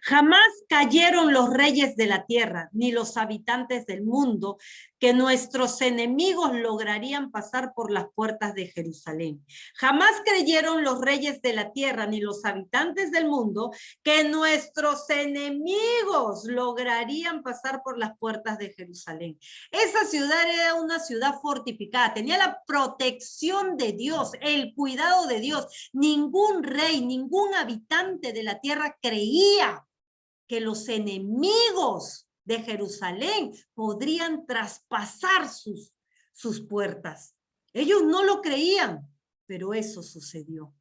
jamás cayeron los reyes de la tierra, ni los habitantes del mundo, que nuestros enemigos lograrían pasar por las puertas de Jerusalén. Jamás creyeron los reyes de la tierra, ni los habitantes del mundo, que nuestros enemigos lograrían pasar por las puertas de Jerusalén. Esa ciudad era una ciudad fortificada, tenía la protección de Dios, el cuidado de Dios. Ningún rey, ningún habitante de la tierra creía que los enemigos de Jerusalén podrían traspasar sus puertas. Ellos no lo creían, pero eso sucedió.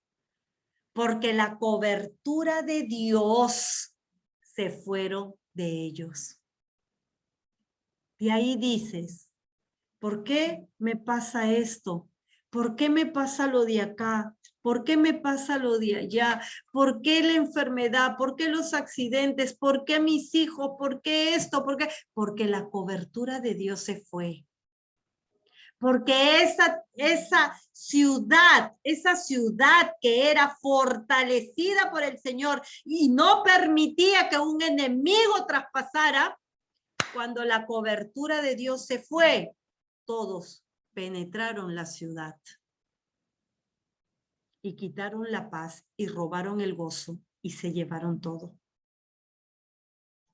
Porque la cobertura de Dios se fueron de ellos. Y ahí dices, ¿por qué me pasa esto? ¿Por qué me pasa lo de acá? ¿Por qué me pasa lo de allá? ¿Por qué la enfermedad? ¿Por qué los accidentes? ¿Por qué mis hijos? ¿Por qué esto? ¿Por qué? Porque la cobertura de Dios se fue. Porque esa ciudad que era fortalecida por el Señor y no permitía que un enemigo traspasara, cuando la cobertura de Dios se fue, todos penetraron la ciudad y quitaron la paz y robaron el gozo y se llevaron todo.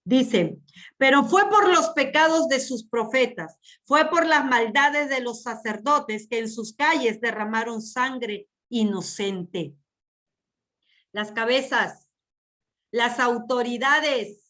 Dice, pero fue por los pecados de sus profetas, fue por las maldades de los sacerdotes que en sus calles derramaron sangre inocente. Las cabezas, las autoridades,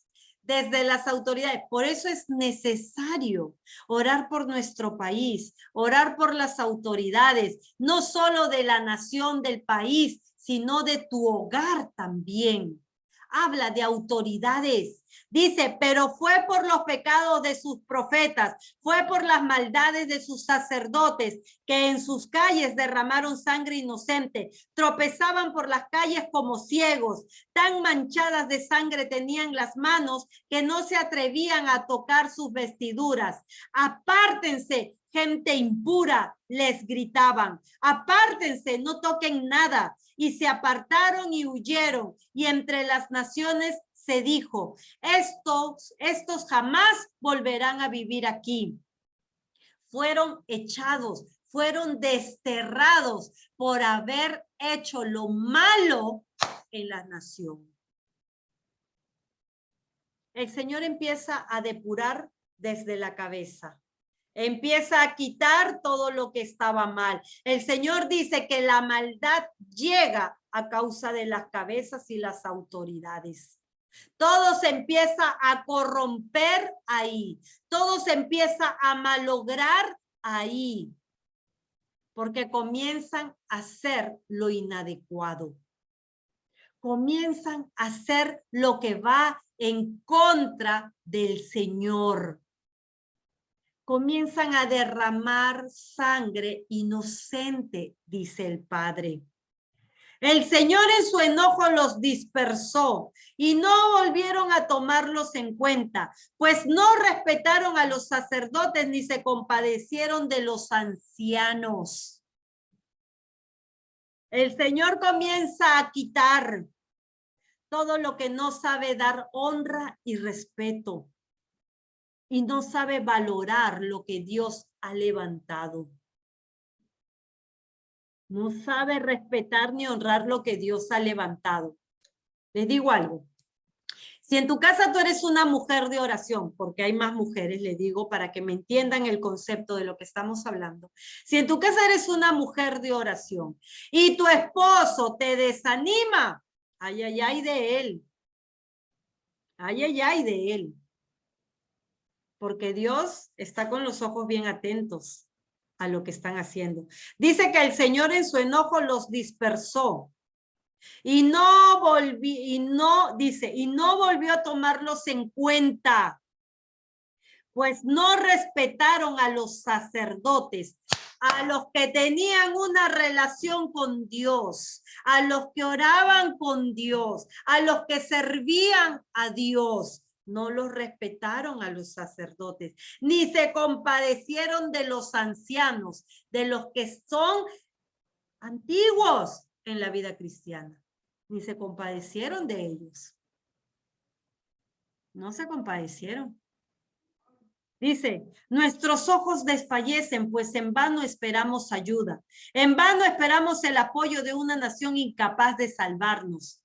desde las autoridades. Por eso es necesario orar por nuestro país, orar por las autoridades, no solo de la nación, del país, sino de tu hogar también. Habla de autoridades. Dice, pero fue por los pecados de sus profetas, fue por las maldades de sus sacerdotes, que en sus calles derramaron sangre inocente, tropezaban por las calles como ciegos, tan manchadas de sangre tenían las manos que no se atrevían a tocar sus vestiduras. Apártense, gente impura, les gritaban. Apártense, no toquen nada. Y se apartaron y huyeron. Y entre las naciones se dijo, estos jamás volverán a vivir aquí. Fueron echados, fueron desterrados por haber hecho lo malo en la nación. El Señor empieza a depurar desde la cabeza. Empieza a quitar todo lo que estaba mal. El Señor dice que la maldad llega a causa de las cabezas y las autoridades. Todo se empieza a corromper ahí. Todo se empieza a malograr ahí. Porque comienzan a hacer lo inadecuado. Comienzan a hacer lo que va en contra del Señor. Comienzan a derramar sangre inocente, dice el Padre. El Señor en su enojo los dispersó y no volvieron a tomarlos en cuenta, pues no respetaron a los sacerdotes ni se compadecieron de los ancianos. El Señor comienza a quitar todo lo que no sabe dar honra y respeto. Y no sabe valorar lo que Dios ha levantado. No sabe respetar ni honrar lo que Dios ha levantado. Les digo algo. Si en tu casa tú eres una mujer de oración, porque hay más mujeres, les digo, para que me entiendan el concepto de lo que estamos hablando. Si en tu casa eres una mujer de oración y tu esposo te desanima, ay, ay, ay de él. Ay, ay, ay de él. Porque Dios está con los ojos bien atentos a lo que están haciendo. Dice que el Señor en su enojo los dispersó y no volvió a tomarlos en cuenta, pues no respetaron a los sacerdotes, a los que tenían una relación con Dios, a los que oraban con Dios, a los que servían a Dios. No los respetaron a los sacerdotes, ni se compadecieron de los ancianos, de los que son antiguos en la vida cristiana. Ni se compadecieron de ellos. No se compadecieron. Dice, nuestros ojos desfallecen, pues en vano esperamos ayuda. En vano esperamos el apoyo de una nación incapaz de salvarnos.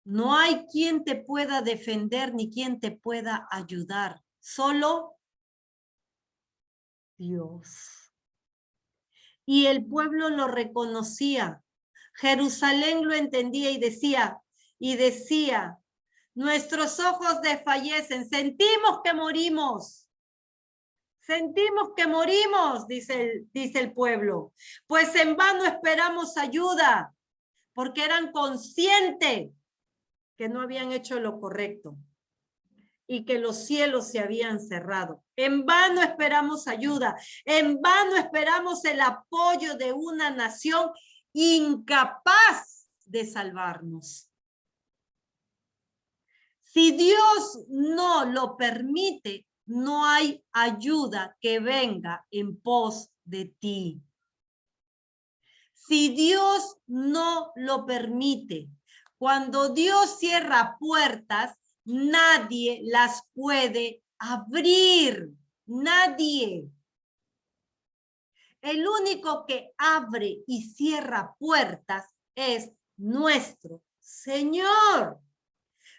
No hay quien te pueda defender ni quien te pueda ayudar. Solo Dios. Y el pueblo lo reconocía. Jerusalén lo entendía y decía, nuestros ojos desfallecen, sentimos que morimos. Sentimos que morimos, dice el pueblo. Pues en vano esperamos ayuda, porque eran conscientes que no habían hecho lo correcto y que los cielos se habían cerrado. En vano esperamos ayuda, en vano esperamos el apoyo de una nación incapaz de salvarnos. Si Dios no lo permite, no hay ayuda que venga en pos de ti. Si Dios no lo permite, cuando Dios cierra puertas, nadie las puede abrir. Nadie. El único que abre y cierra puertas es nuestro Señor.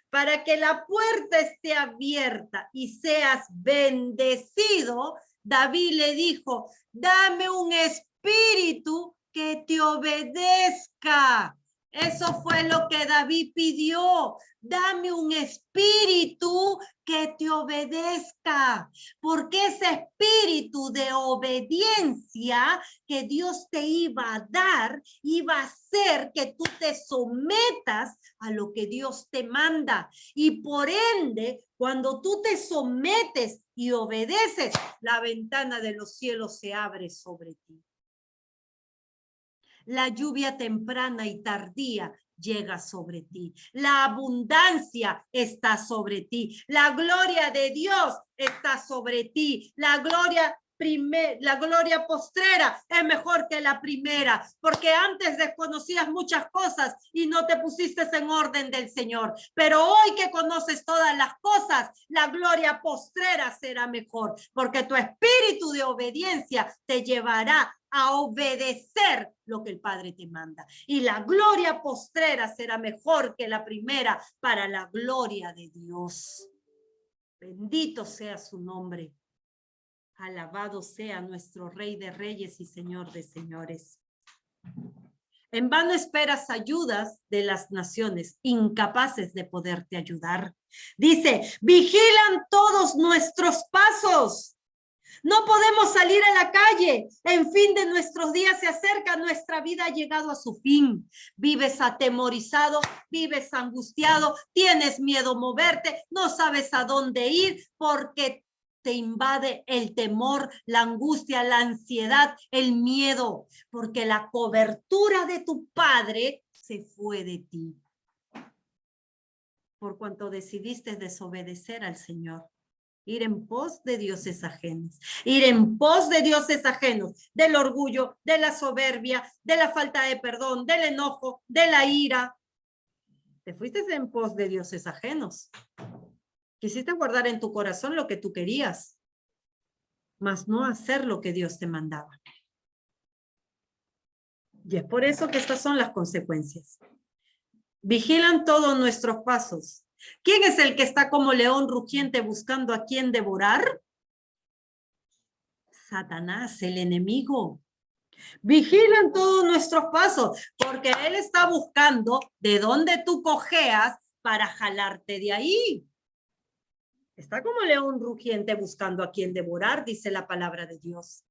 Para que la puerta esté abierta y seas bendecido, David le dijo, dame un espíritu que te obedezca. Eso fue lo que David pidió. Dame un espíritu que te obedezca, porque ese espíritu de obediencia que Dios te iba a dar, iba a hacer que tú te sometas a lo que Dios te manda. Y por ende, cuando tú te sometes y obedeces, la ventana de los cielos se abre sobre ti. La lluvia temprana y tardía llega sobre ti. La abundancia está sobre ti. La gloria de Dios está sobre ti. La gloria postrera es mejor que la primera, porque antes desconocías muchas cosas y no te pusiste en orden del Señor. Pero hoy que conoces todas las cosas, la gloria postrera será mejor, porque tu espíritu de obediencia te llevará a obedecer lo que el Padre te manda. Y la gloria postrera será mejor que la primera para la gloria de Dios. Bendito sea su nombre. Alabado sea nuestro Rey de Reyes y Señor de Señores. En vano esperas ayudas de las naciones, incapaces de poderte ayudar. Dice, vigilan todos nuestros pasos. No podemos salir a la calle. En fin de nuestros días se acerca, nuestra vida ha llegado a su fin. Vives atemorizado, vives angustiado, tienes miedo a moverte, no sabes a dónde ir porque te invade el temor, la angustia, la ansiedad, el miedo, porque la cobertura de tu Padre se fue de ti. Por cuanto decidiste desobedecer al Señor. Ir en pos de dioses ajenos, ir en pos de dioses ajenos, del orgullo, de la soberbia, de la falta de perdón, del enojo, de la ira. Te fuiste en pos de dioses ajenos. Quisiste guardar en tu corazón lo que tú querías, mas no hacer lo que Dios te mandaba. Y es por eso que estas son las consecuencias. Vigilan todos nuestros pasos. ¿Quién es el que está como león rugiente buscando a quien devorar? Satanás, el enemigo. Vigilan todos nuestros pasos, porque él está buscando de dónde tú cojeas para jalarte de ahí. Está como león rugiente buscando a quien devorar, dice la palabra de Dios.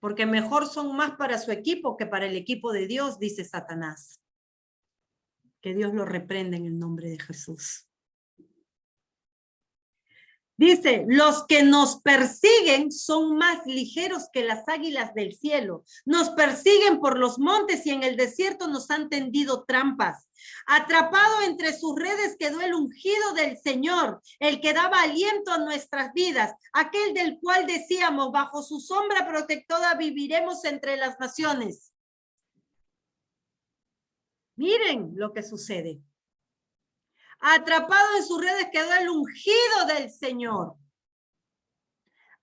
Porque mejor son más para su equipo que para el equipo de Dios, dice Satanás. Que Dios lo reprenda en el nombre de Jesús. Dice, los que nos persiguen son más ligeros que las águilas del cielo. Nos persiguen por los montes y en el desierto nos han tendido trampas. Atrapado entre sus redes quedó el ungido del Señor, el que daba aliento a nuestras vidas, aquel del cual decíamos, bajo su sombra protectora viviremos entre las naciones. Miren lo que sucede. Atrapado en sus redes quedó el ungido del Señor.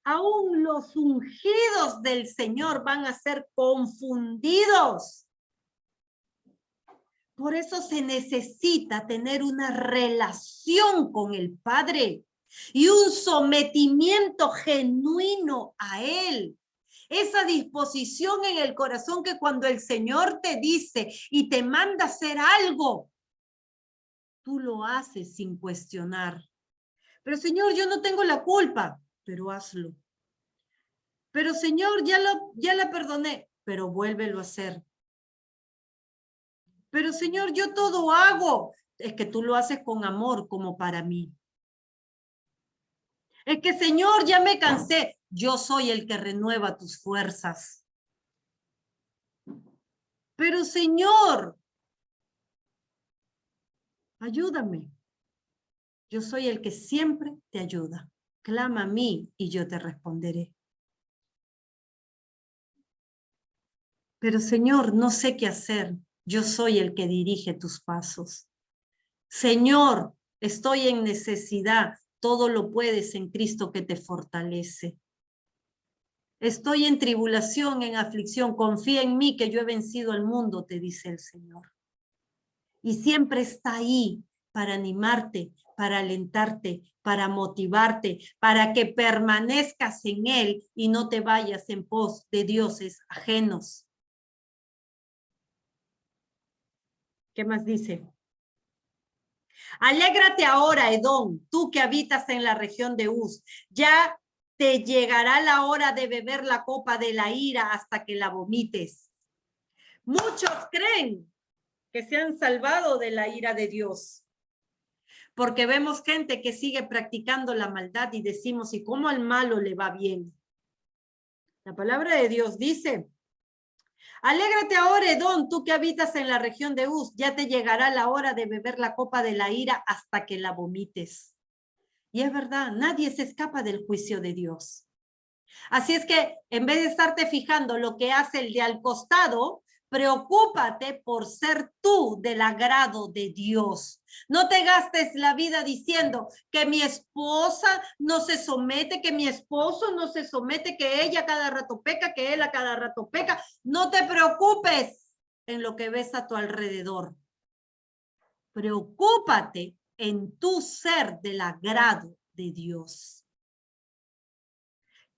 Aún los ungidos del Señor van a ser confundidos. Por eso se necesita tener una relación con el Padre y un sometimiento genuino a Él. Esa disposición en el corazón que cuando el Señor te dice y te manda hacer algo, tú lo haces sin cuestionar. Pero Señor, yo no tengo la culpa, pero hazlo. Pero Señor, ya la perdoné, pero vuélvelo a hacer. Pero Señor, yo todo hago. Es que tú lo haces con amor como para mí. Es que Señor, ya me cansé. Yo soy el que renueva tus fuerzas. Pero Señor, ayúdame. Yo soy el que siempre te ayuda. Clama a mí y yo te responderé. Pero Señor, no sé qué hacer. Yo soy el que dirige tus pasos. Señor, estoy en necesidad. Todo lo puedes en Cristo que te fortalece. Estoy en tribulación, en aflicción. Confía en mí que yo he vencido al mundo, te dice el Señor. Y siempre está ahí para animarte, para alentarte, para motivarte, para que permanezcas en Él y no te vayas en pos de dioses ajenos. ¿Qué más dice? Alégrate ahora, Edom, tú que habitas en la región de Uz. Ya te llegará la hora de beber la copa de la ira hasta que la vomites. Muchos creen que se han salvado de la ira de Dios, porque vemos gente que sigue practicando la maldad y decimos, ¿y cómo al malo le va bien? La palabra de Dios dice, alégrate ahora, Edom, tú que habitas en la región de Uz, ya te llegará la hora de beber la copa de la ira hasta que la vomites. Y es verdad, nadie se escapa del juicio de Dios. Así es que en vez de estarte fijando lo que hace el de al costado, preocúpate por ser tú del agrado de Dios. No te gastes la vida diciendo que mi esposa no se somete, que mi esposo no se somete, que ella cada rato peca, que él a cada rato peca. No te preocupes en lo que ves a tu alrededor. Preocúpate en tu ser del agrado de Dios.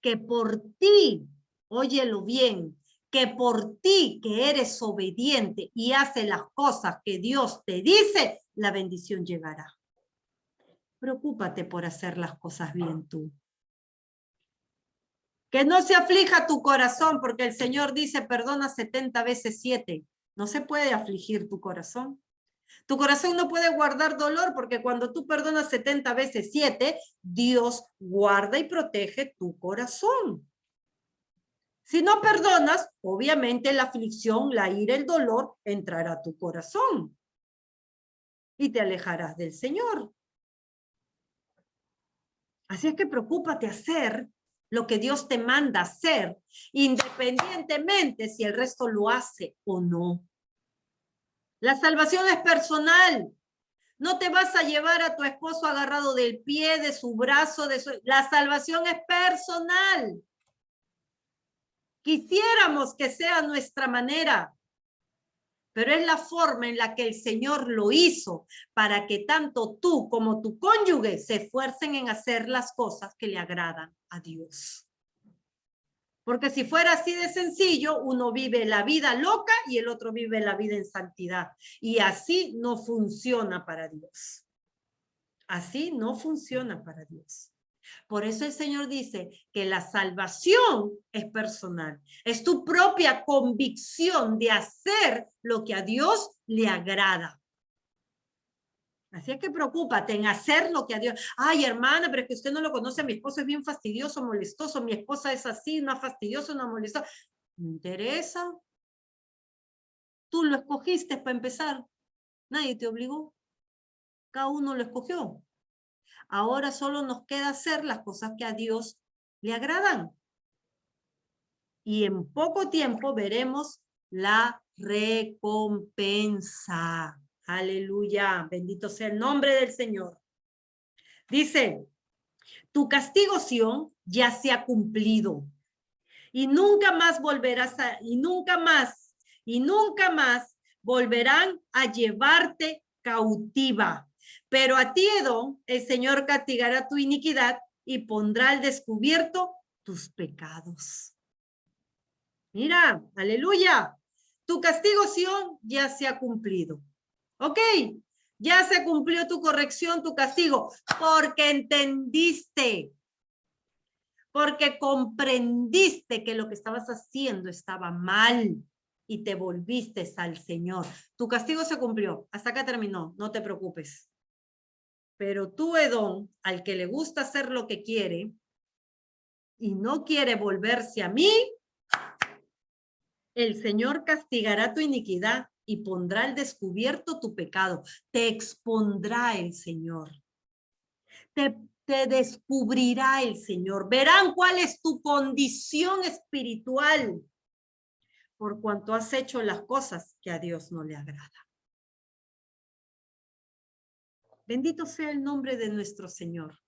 que por ti, óyelo bien, que por ti que eres obediente y haces las cosas que Dios te dice, la bendición llegará. Preocúpate por hacer las cosas bien tú. Que no se aflija tu corazón, porque el Señor dice, perdona 70 veces 7. No se puede afligir tu corazón. Tu corazón no puede guardar dolor, porque cuando tú perdonas 70 veces 7, Dios guarda y protege tu corazón. Si no perdonas, obviamente la aflicción, la ira, el dolor entrará a tu corazón y te alejarás del Señor. Así es que preocúpate hacer lo que Dios te manda hacer, independientemente si el resto lo hace o no. La salvación es personal. No te vas a llevar a tu esposo agarrado del pie, de su brazo, La salvación es personal. Quisiéramos que sea nuestra manera, pero es la forma en la que el Señor lo hizo para que tanto tú como tu cónyuge se esfuercen en hacer las cosas que le agradan a Dios. Porque si fuera así de sencillo, uno vive la vida loca y el otro vive la vida en santidad. Y así no funciona para Dios. Así no funciona para Dios. Por eso el Señor dice que la salvación es personal. Es tu propia convicción de hacer lo que a Dios le agrada. Así es que preocúpate en hacer lo que a Dios... Ay, hermana, pero es que usted no lo conoce. Mi esposo es bien fastidioso, molestoso. Mi esposa es así, no fastidioso, no molestoso. ¿Me interesa? Tú lo escogiste para empezar. Nadie te obligó. Cada uno lo escogió. Ahora solo nos queda hacer las cosas que a Dios le agradan. Y en poco tiempo veremos la recompensa. Aleluya. Bendito sea el nombre del Señor. Dice, tu castigo, Sión, ya se ha cumplido. Y nunca más volverás a, y nunca más volverán a llevarte cautiva. Pero a ti, Edom, el Señor castigará tu iniquidad y pondrá al descubierto tus pecados. Mira, aleluya. Tu castigo, Sión, ya se ha cumplido. Ok, ya se cumplió tu corrección, tu castigo, porque entendiste, porque comprendiste que lo que estabas haciendo estaba mal y te volviste al Señor. Tu castigo se cumplió, hasta acá terminó, no te preocupes. Pero tú, Edom, al que le gusta hacer lo que quiere y no quiere volverse a mí, el Señor castigará tu iniquidad y pondrá al descubierto tu pecado. Te expondrá el Señor. Te descubrirá el Señor. Verán cuál es tu condición espiritual por cuanto has hecho las cosas que a Dios no le agrada. Bendito sea el nombre de nuestro Señor.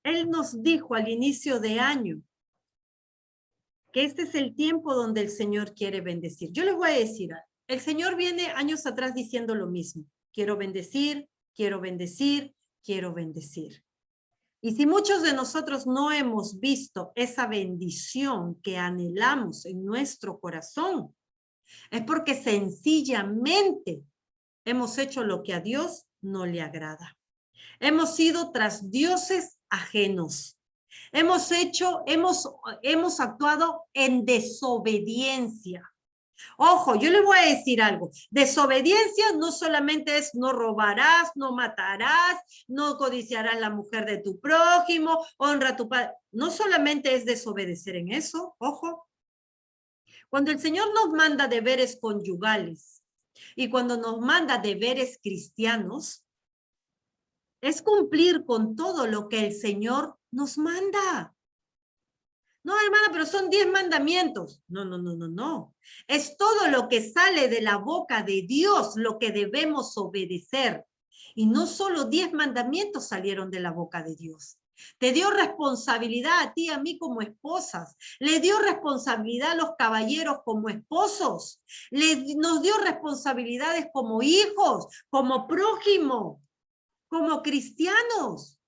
Él nos dijo al inicio de año que este es el tiempo donde el Señor quiere bendecir. Yo les voy a decir, el Señor viene años atrás diciendo lo mismo. Quiero bendecir, quiero bendecir, quiero bendecir. Y si muchos de nosotros no hemos visto esa bendición que anhelamos en nuestro corazón, es porque sencillamente hemos hecho lo que a Dios no le agrada. Hemos ido tras dioses ajenos. Hemos actuado en desobediencia. Ojo, yo le voy a decir algo. Desobediencia no solamente es no robarás, no matarás, no codiciarás la mujer de tu prójimo, honra a tu padre. No solamente es desobedecer en eso, ojo. Cuando el Señor nos manda deberes conyugales y cuando nos manda deberes cristianos, es cumplir con todo lo que el Señor nos manda. No, hermana, pero son 10 mandamientos. No. Es todo lo que sale de la boca de Dios lo que debemos obedecer. Y no solo 10 mandamientos salieron de la boca de Dios. Te dio responsabilidad a ti y a mí como esposas. Le dio responsabilidad a los caballeros como esposos. Nos dio responsabilidades como hijos, como prójimo, como cristianos.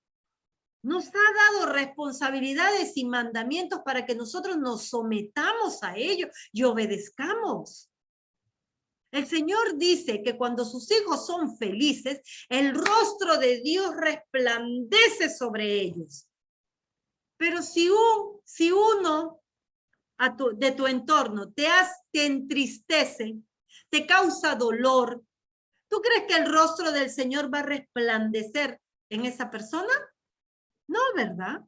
Nos ha dado responsabilidades y mandamientos para que nosotros nos sometamos a ellos y obedezcamos. El Señor dice que cuando sus hijos son felices, el rostro de Dios resplandece sobre ellos. Pero si uno de tu entorno te entristece, te causa dolor, ¿tú crees que el rostro del Señor va a resplandecer en esa persona? No, ¿verdad?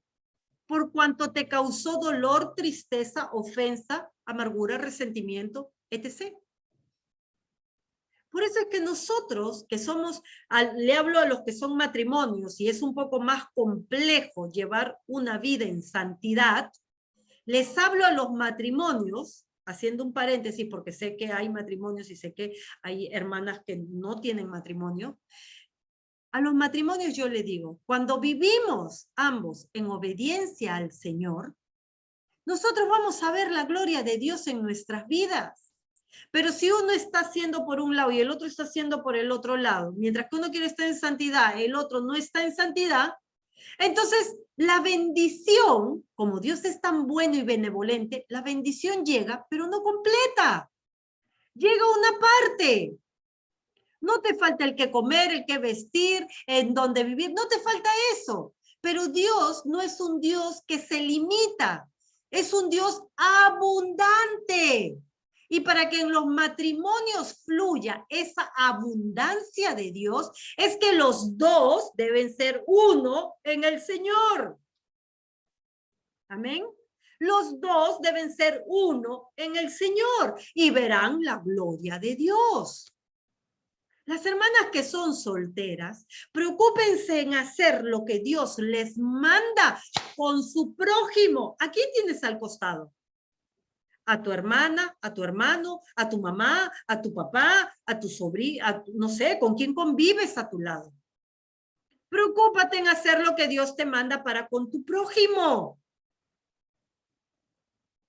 Por cuanto te causó dolor, tristeza, ofensa, amargura, resentimiento, etc. Por eso es que nosotros, que somos, le hablo a los que son matrimonios, y es un poco más complejo llevar una vida en santidad, les hablo a los matrimonios, haciendo un paréntesis, porque sé que hay matrimonios y sé que hay hermanas que no tienen matrimonio. A los matrimonios yo le digo, cuando vivimos ambos en obediencia al Señor, nosotros vamos a ver la gloria de Dios en nuestras vidas. Pero si uno está haciendo por un lado y el otro está haciendo por el otro lado, mientras que uno quiere estar en santidad, el otro no está en santidad, entonces la bendición, como Dios es tan bueno y benevolente, la bendición llega, pero no completa. Llega una parte. No te falta el que comer, el que vestir, en donde vivir, no te falta eso. Pero Dios no es un Dios que se limita, es un Dios abundante. Y para que en los matrimonios fluya esa abundancia de Dios, es que los dos deben ser uno en el Señor. Amén. Los dos deben ser uno en el Señor y verán la gloria de Dios. Las hermanas que son solteras, preocúpense en hacer lo que Dios les manda con su prójimo. ¿A quién tienes al costado? A tu hermana, a tu hermano, a tu mamá, a tu papá, a tu sobrina, no sé, ¿con quién convives a tu lado? Preocúpate en hacer lo que Dios te manda para con tu prójimo.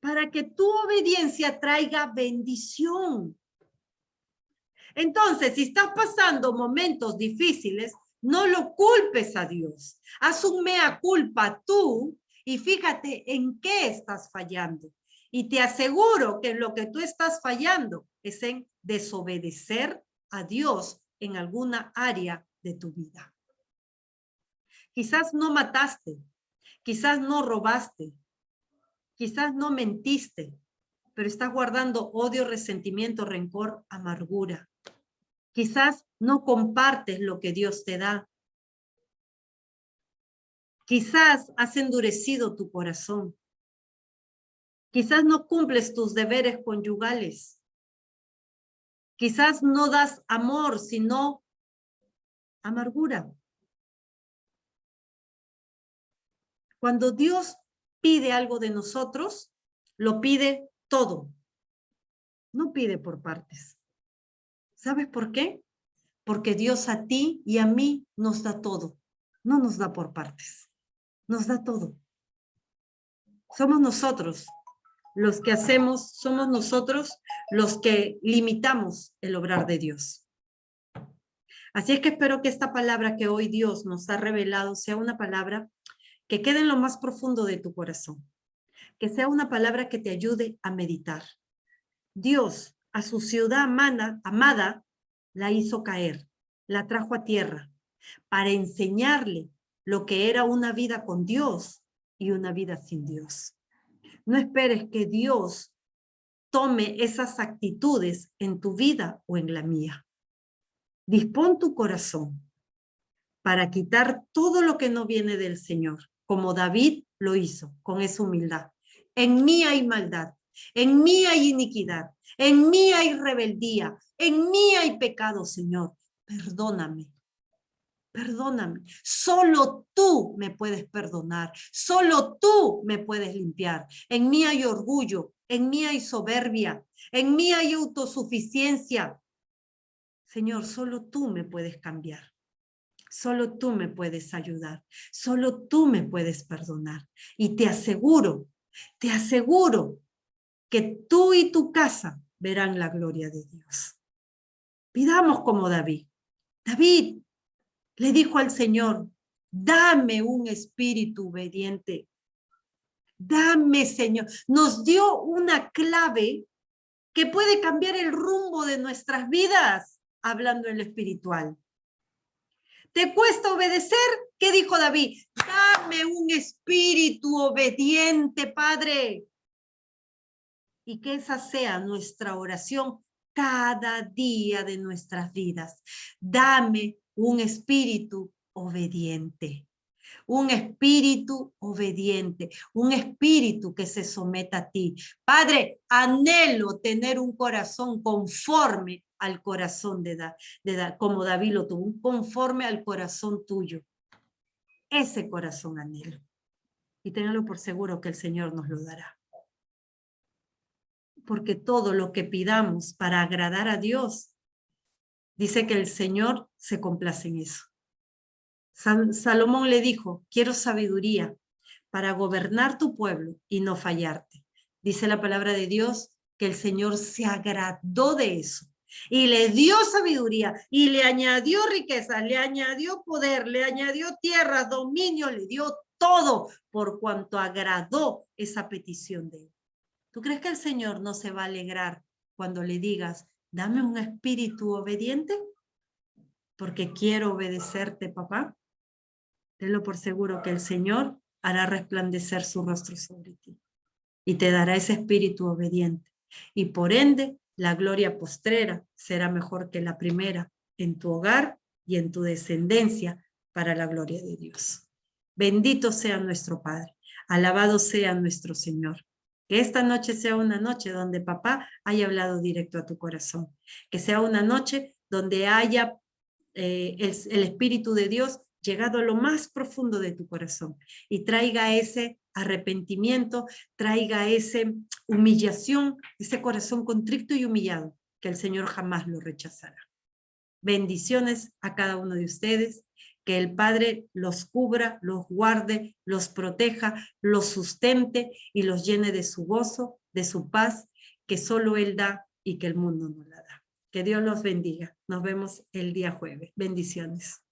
Para que tu obediencia traiga bendición. Entonces, si estás pasando momentos difíciles, no lo culpes a Dios. Haz un mea culpa tú y fíjate en qué estás fallando. Y te aseguro que lo que tú estás fallando es en desobedecer a Dios en alguna área de tu vida. Quizás no mataste, quizás no robaste, quizás no mentiste, pero estás guardando odio, resentimiento, rencor, amargura. Quizás no compartes lo que Dios te da. Quizás has endurecido tu corazón. Quizás no cumples tus deberes conyugales. Quizás no das amor, sino amargura. Cuando Dios pide algo de nosotros, lo pide todo. No pide por partes. ¿Sabes por qué? Porque Dios a ti y a mí nos da todo. No nos da por partes. Nos da todo. Somos nosotros los que hacemos, somos nosotros los que limitamos el obrar de Dios. Así es que espero que esta palabra que hoy Dios nos ha revelado sea una palabra que quede en lo más profundo de tu corazón. Que sea una palabra que te ayude a meditar. Dios a su ciudad amada la hizo caer, la trajo a tierra para enseñarle lo que era una vida con Dios y una vida sin Dios. No esperes que Dios tome esas actitudes en tu vida o en la mía. Dispón tu corazón para quitar todo lo que no viene del Señor, como David lo hizo con esa humildad. En mí hay maldad, en mí hay iniquidad, en mí hay rebeldía, en mí hay pecado, Señor. Perdóname. Perdóname, solo tú me puedes perdonar, solo tú me puedes limpiar. En mí hay orgullo, en mí hay soberbia, en mí hay autosuficiencia. Señor, solo tú me puedes cambiar, solo tú me puedes ayudar, solo tú me puedes perdonar. Y te aseguro que tú y tu casa verán la gloria de Dios. Pidamos como David. David le dijo al Señor, Dame un espíritu obediente. Dame, Señor. Nos dio una clave que puede cambiar el rumbo de nuestras vidas, hablando en lo espiritual. ¿Te cuesta obedecer? ¿Qué dijo David? Dame un espíritu obediente, Padre. Y que esa sea nuestra oración cada día de nuestras vidas. Dame un espíritu obediente. Un espíritu obediente, un espíritu que se someta a ti. Padre, anhelo tener un corazón conforme al corazón como David lo tuvo, conforme al corazón tuyo. Ese corazón anhelo. Y ténganlo por seguro que el Señor nos lo dará. Porque todo lo que pidamos para agradar a Dios, dice que el Señor se complace en eso. Salomón le dijo, quiero sabiduría para gobernar tu pueblo y no fallarte. Dice la palabra de Dios que el Señor se agradó de eso y le dio sabiduría y le añadió riquezas, le añadió poder, le añadió tierra, dominio, le dio todo por cuanto agradó esa petición de él. ¿Tú crees que el Señor no se va a alegrar cuando le digas, dame un espíritu obediente? Porque quiero obedecerte, papá. Tenlo por seguro que el Señor hará resplandecer su rostro sobre ti y te dará ese espíritu obediente. Y por ende, la gloria postrera será mejor que la primera en tu hogar y en tu descendencia para la gloria de Dios. Bendito sea nuestro Padre, alabado sea nuestro Señor. Que esta noche sea una noche donde papá haya hablado directo a tu corazón. Que sea una noche donde haya el Espíritu de Dios llegado a lo más profundo de tu corazón y traiga ese arrepentimiento, traiga esa humillación, ese corazón contrito y humillado, que el Señor jamás lo rechazará. Bendiciones a cada uno de ustedes, que el Padre los cubra, los guarde, los proteja, los sustente y los llene de su gozo, de su paz, que solo Él da y que el mundo no la da. Que Dios los bendiga. Nos vemos el día jueves. Bendiciones.